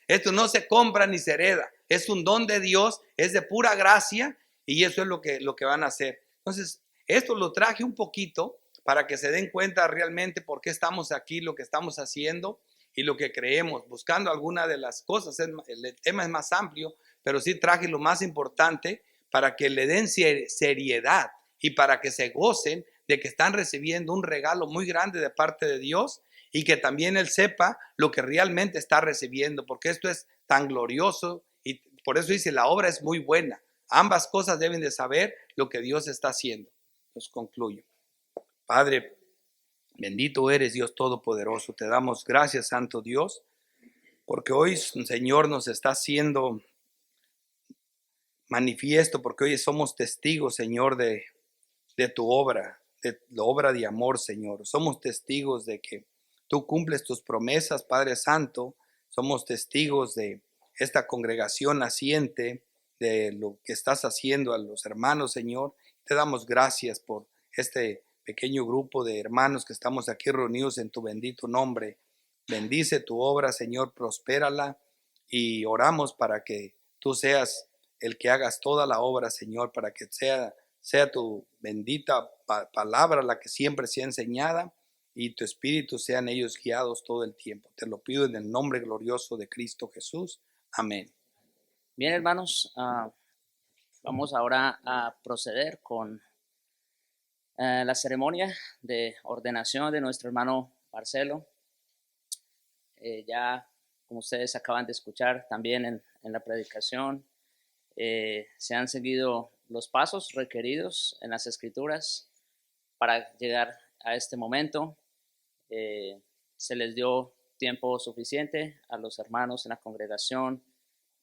Esto no se compra ni se hereda. Es un don de Dios, es de pura gracia, y eso es lo que van a hacer. Entonces, esto lo traje un poquito para que se den cuenta realmente por qué estamos aquí, lo que estamos haciendo y lo que creemos, buscando alguna de las cosas. El tema es más amplio, pero sí traje lo más importante para que le den seriedad y para que se gocen de que están recibiendo un regalo muy grande de parte de Dios, y que también él sepa lo que realmente está recibiendo, porque esto es tan glorioso, y por eso dice, la obra es muy buena. Ambas cosas deben de saber lo que Dios está haciendo. Pues concluyo. Padre, bendito eres, Dios Todopoderoso. Te damos gracias, Santo Dios, porque hoy, Señor, nos está haciendo manifiesto, porque hoy somos testigos, Señor, de tu obra, de la obra de amor, Señor. Somos testigos de que tú cumples tus promesas, Padre Santo. Somos testigos de esta congregación naciente, de lo que estás haciendo a los hermanos, Señor. Te damos gracias por este pequeño grupo de hermanos que estamos aquí reunidos en tu bendito nombre. Bendice tu obra, Señor, prospérala, y oramos para que tú seas el que hagas toda la obra, Señor, para que sea tu bendita palabra la que siempre sea enseñada, y tu espíritu sean ellos guiados todo el tiempo. Te lo pido en el nombre glorioso de Cristo Jesús. Amén. Bien, hermanos, vamos ahora a proceder con la ceremonia de ordenación de nuestro hermano Marcelo. Ya, como ustedes acaban de escuchar también en la predicación, se han seguido los pasos requeridos en las Escrituras para llegar a este momento. Se les dio tiempo suficiente a los hermanos en la congregación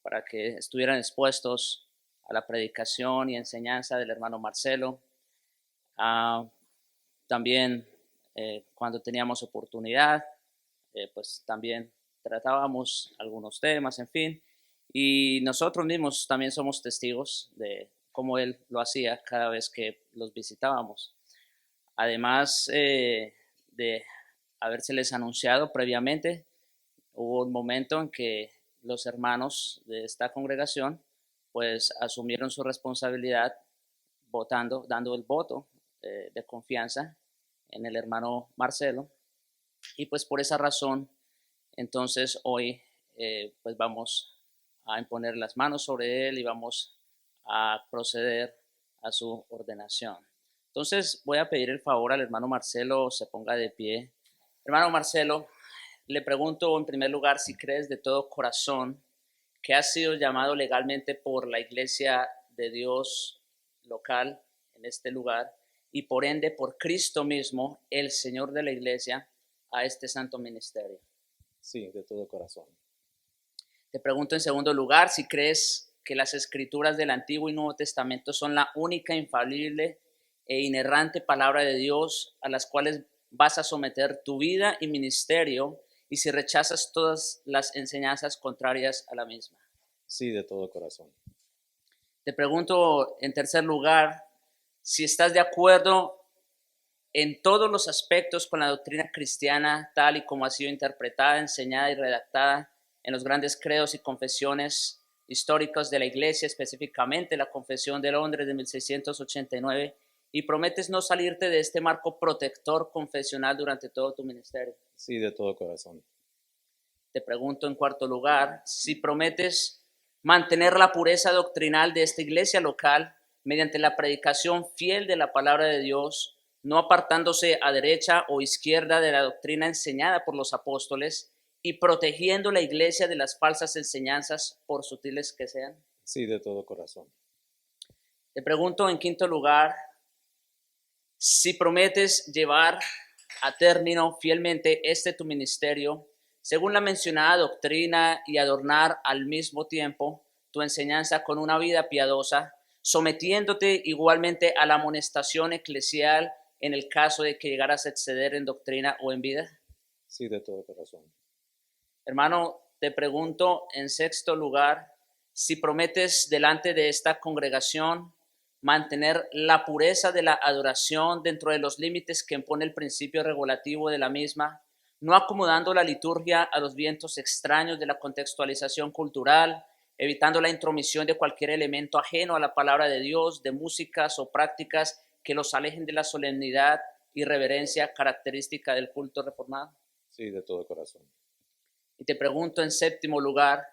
para que estuvieran expuestos a la predicación y enseñanza del hermano Marcelo. También cuando teníamos oportunidad, pues también tratábamos algunos temas, en fin, y nosotros mismos también somos testigos de cómo él lo hacía cada vez que los visitábamos. Además de habérseles anunciado previamente, hubo un momento en que los hermanos de esta congregación pues asumieron su responsabilidad dando el voto de confianza en el hermano Marcelo, y pues por esa razón entonces hoy pues vamos a imponer las manos sobre él y vamos a proceder a su ordenación. Entonces voy a pedir el favor al hermano Marcelo se ponga de pie. Hermano Marcelo, le pregunto en primer lugar si crees de todo corazón que has sido llamado legalmente por la Iglesia de Dios local en este lugar, y por ende por Cristo mismo, el Señor de la Iglesia, a este santo ministerio. Sí, de todo corazón. Te pregunto en segundo lugar si crees que las Escrituras del Antiguo y Nuevo Testamento son la única, infalible e inerrante palabra de Dios a las cuales vas a someter tu vida y ministerio, y si rechazas todas las enseñanzas contrarias a la misma. Sí, de todo corazón. Te pregunto en tercer lugar si estás de acuerdo en todos los aspectos con la doctrina cristiana tal y como ha sido interpretada, enseñada y redactada en los grandes credos y confesiones históricos de la Iglesia, específicamente la Confesión de Londres de 1689, y prometes no salirte de este marco protector confesional durante todo tu ministerio. Sí, de todo corazón. Te pregunto en cuarto lugar si prometes mantener la pureza doctrinal de esta iglesia local mediante la predicación fiel de la palabra de Dios, no apartándose a derecha o izquierda de la doctrina enseñada por los apóstoles, y protegiendo la iglesia de las falsas enseñanzas, por sutiles que sean. Sí, de todo corazón. Te pregunto en quinto lugar si prometes llevar a término fielmente este tu ministerio según la mencionada doctrina, y adornar al mismo tiempo tu enseñanza con una vida piadosa, sometiéndote igualmente a la amonestación eclesial en el caso de que llegaras a exceder en doctrina o en vida. Sí, de todo corazón. Hermano, te pregunto en sexto lugar, si prometes delante de esta congregación mantener la pureza de la adoración dentro de los límites que impone el principio regulativo de la misma, no acomodando la liturgia a los vientos extraños de la contextualización cultural, evitando la intromisión de cualquier elemento ajeno a la palabra de Dios, de músicas o prácticas que los alejen de la solemnidad y reverencia característica del culto reformado. Sí, de todo corazón. Y te pregunto en séptimo lugar,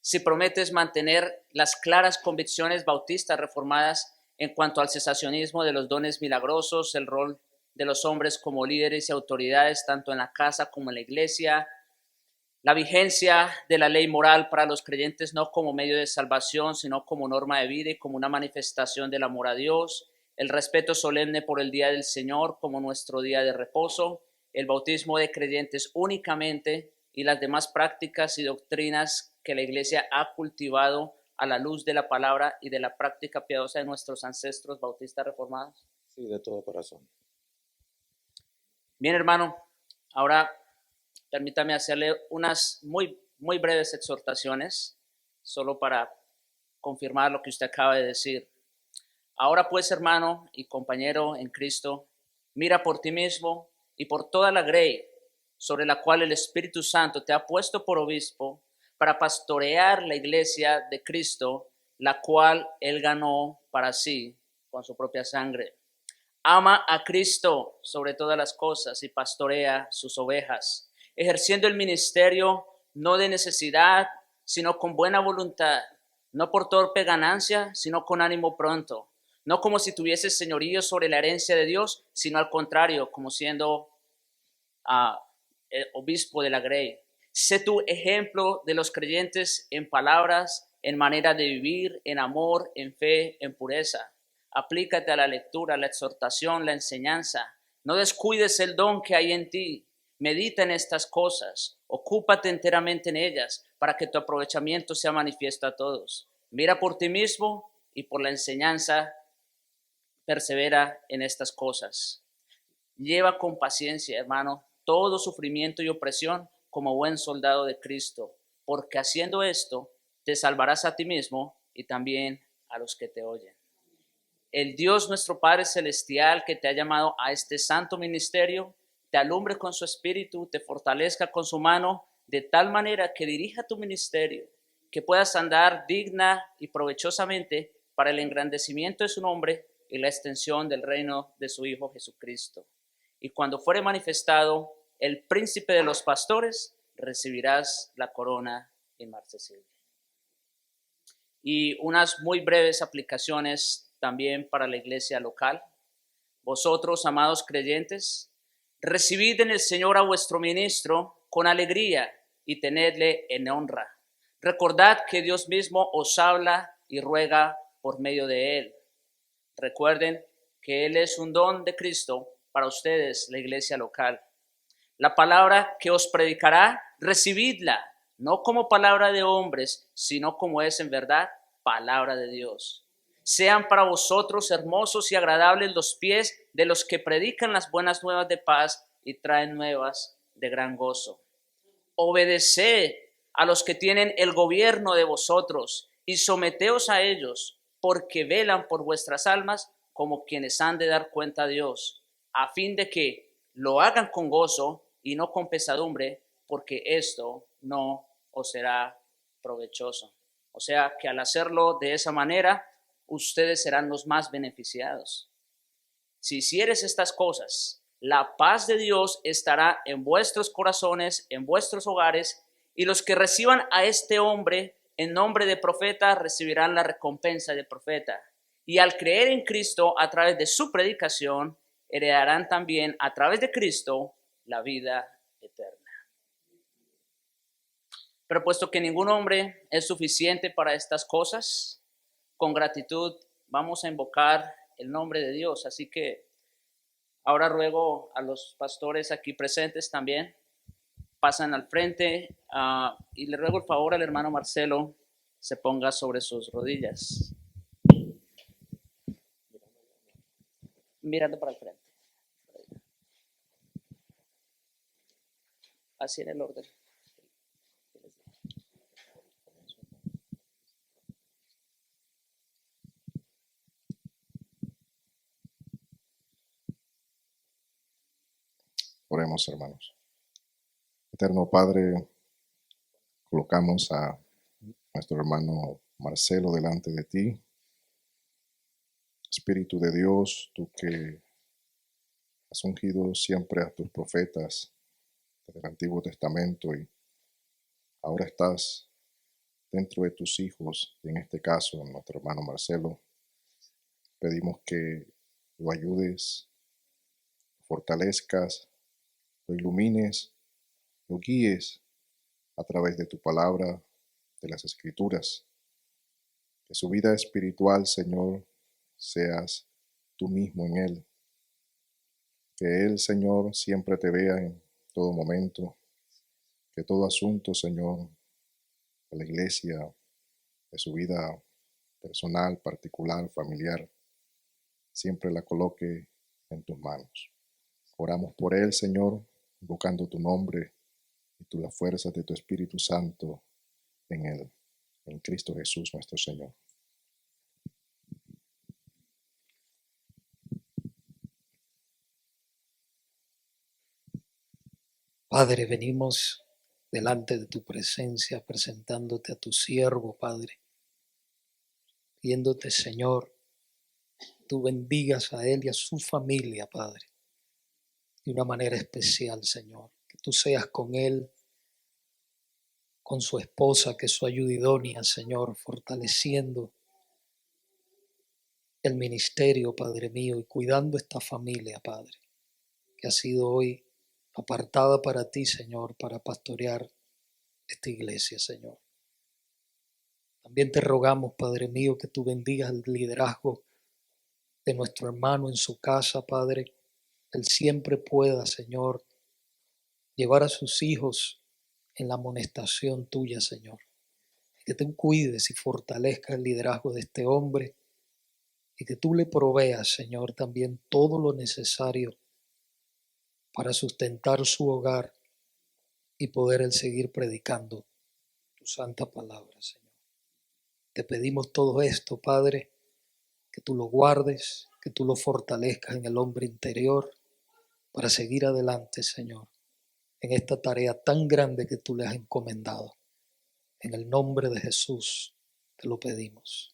si prometes mantener las claras convicciones bautistas reformadas en cuanto al cesacionismo de los dones milagrosos, el rol de los hombres como líderes y autoridades, tanto en la casa como en la iglesia, la vigencia de la ley moral para los creyentes no como medio de salvación, sino como norma de vida y como una manifestación del amor a Dios, el respeto solemne por el día del Señor como nuestro día de reposo, el bautismo de creyentes únicamente y las demás prácticas y doctrinas que la Iglesia ha cultivado a la luz de la palabra y de la práctica piadosa de nuestros ancestros bautistas reformados. Sí, de todo corazón. Bien, hermano, ahora permítame hacerle unas muy breves exhortaciones, solo para confirmar lo que usted acaba de decir. Ahora pues, hermano y compañero en Cristo, mira por ti mismo y por toda la grey sobre la cual el Espíritu Santo te ha puesto por obispo para pastorear la iglesia de Cristo, la cual él ganó para sí con su propia sangre. Ama a Cristo sobre todas las cosas y pastorea sus ovejas, ejerciendo el ministerio no de necesidad, sino con buena voluntad, no por torpe ganancia, sino con ánimo pronto, no como si tuviese señorío sobre la herencia de Dios, sino al contrario, como siendo obispo de la grey. Sé tu ejemplo de los creyentes en palabras, en manera de vivir, en amor, en fe, en pureza. Aplícate a la lectura, la exhortación, la enseñanza. No descuides el don que hay en ti. Medita en estas cosas. Ocúpate enteramente en ellas para que tu aprovechamiento sea manifiesto a todos. Mira por ti mismo y por la enseñanza. Persevera en estas cosas. Lleva con paciencia, hermano, todo sufrimiento y opresión como buen soldado de Cristo, porque haciendo esto te salvarás a ti mismo y también a los que te oyen. El Dios nuestro Padre Celestial que te ha llamado a este santo ministerio, te alumbre con su espíritu, te fortalezca con su mano, de tal manera que dirija tu ministerio, que puedas andar digna y provechosamente para el engrandecimiento de su nombre y la extensión del reino de su Hijo Jesucristo. Y cuando fuere manifestado el príncipe de los pastores, recibirás la corona inmarcesible. Y unas muy breves aplicaciones también para la iglesia local. Vosotros, amados creyentes, recibid en el Señor a vuestro ministro con alegría y tenedle en honra. Recordad que Dios mismo os habla y ruega por medio de él. Recuerden que él es un don de Cristo para ustedes, la iglesia local. La palabra que os predicará, recibidla, no como palabra de hombres, sino como es en verdad palabra de Dios. Sean para vosotros hermosos y agradables los pies de los que predican las buenas nuevas de paz y traen nuevas de gran gozo. Obedeced a los que tienen el gobierno de vosotros y someteos a ellos, porque velan por vuestras almas como quienes han de dar cuenta a Dios, a fin de que lo hagan con gozo y no con pesadumbre, porque esto no os será provechoso. O sea que al hacerlo de esa manera, ustedes serán los más beneficiados. Si hicieres estas cosas, la paz de Dios estará en vuestros corazones, en vuestros hogares, y los que reciban a este hombre en nombre de profeta recibirán la recompensa de profeta. Y al creer en Cristo a través de su predicación, heredarán también a través de Cristo la vida eterna. Pero puesto que ningún hombre es suficiente para estas cosas, con gratitud vamos a invocar el nombre de Dios. Así que ahora ruego a los pastores aquí presentes también, pasan al frente y le ruego el favor al hermano Marcelo se ponga sobre sus rodillas, mirando para el frente. Así en el orden. Oremos, hermanos. Eterno Padre, colocamos a nuestro hermano Marcelo delante de ti. Espíritu de Dios, tú que has ungido siempre a tus profetas del Antiguo Testamento y ahora estás dentro de tus hijos, y en este caso nuestro hermano Marcelo, pedimos que lo ayudes, lo fortalezcas, lo ilumines, lo guíes a través de tu palabra, de las Escrituras. Que su vida espiritual, Señor, seas tú mismo en él. Que él, Señor, siempre te vea en todo momento. Que todo asunto, Señor, de la iglesia, de su vida personal, particular, familiar, siempre la coloque en tus manos. Oramos por él, Señor, invocando tu nombre y tú las fuerzas de tu Espíritu Santo en él, en Cristo Jesús nuestro Señor. Padre, venimos delante de tu presencia, presentándote a tu siervo, Padre, pidiéndote, Señor, tú bendigas a él y a su familia, Padre, de una manera especial, Señor. Que tú seas con él, con su esposa, que es su ayuda idónea, Señor, fortaleciendo el ministerio, Padre mío, y cuidando esta familia, Padre, que ha sido hoy apartada para ti, Señor, para pastorear esta iglesia, Señor. También te rogamos, Padre mío, que tú bendigas el liderazgo de nuestro hermano en su casa, Padre. Él siempre pueda, Señor, llevar a sus hijos en la amonestación tuya, Señor. Que tú cuides y fortalezcas el liderazgo de este hombre y que tú le proveas, Señor, también todo lo necesario para sustentar su hogar y poder él seguir predicando tu santa palabra, Señor. Te pedimos todo esto, Padre, que tú lo guardes, que tú lo fortalezcas en el hombre interior para seguir adelante, Señor, en esta tarea tan grande que tú le has encomendado. En el nombre de Jesús te lo pedimos.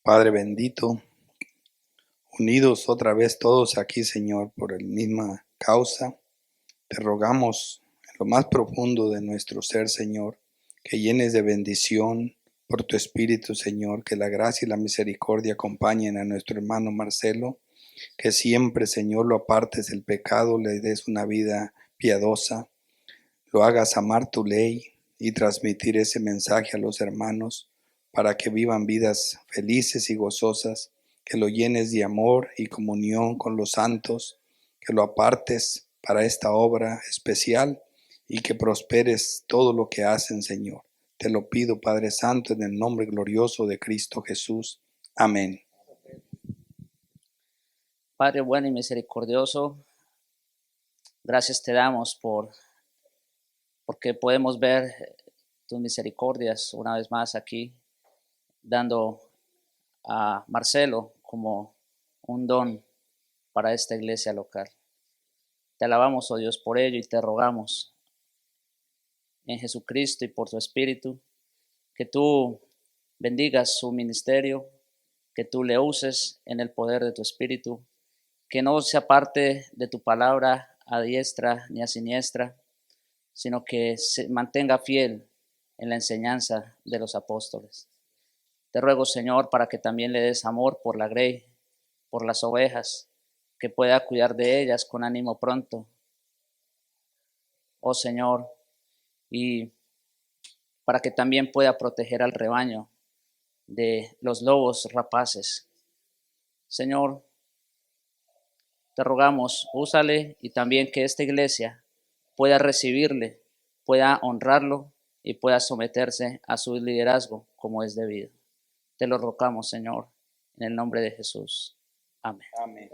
Padre bendito, unidos otra vez todos aquí, Señor, por la misma causa, te rogamos en lo más profundo de nuestro ser, Señor, que llenes de bendición por tu Espíritu, Señor, que la gracia y la misericordia acompañen a nuestro hermano Marcelo, que siempre, Señor, lo apartes del pecado, le des una vida piadosa, lo hagas amar tu ley y transmitir ese mensaje a los hermanos para que vivan vidas felices y gozosas, que lo llenes de amor y comunión con los santos, que lo apartes para esta obra especial y que prosperes todo lo que hacen, Señor. Te lo pido, Padre Santo, en el nombre glorioso de Cristo Jesús. Amén. Padre bueno y misericordioso, gracias te damos porque podemos ver tus misericordias una vez más aquí, dando a Marcelo como un don para esta iglesia local. Te alabamos, oh Dios, por ello y te rogamos en Jesucristo y por tu Espíritu que tú bendigas su ministerio, que tú le uses en el poder de tu Espíritu, que no se aparte de tu palabra a diestra ni a siniestra, sino que se mantenga fiel en la enseñanza de los apóstoles. Te ruego, Señor, para que también le des amor por la grey, por las ovejas, que pueda cuidar de ellas con ánimo pronto. Oh Señor, y para que también pueda proteger al rebaño de los lobos rapaces. Señor, te rogamos, úsale y también que esta iglesia pueda recibirle, pueda honrarlo y pueda someterse a su liderazgo como es debido. Te lo rogamos, Señor, en el nombre de Jesús. Amén. Amén.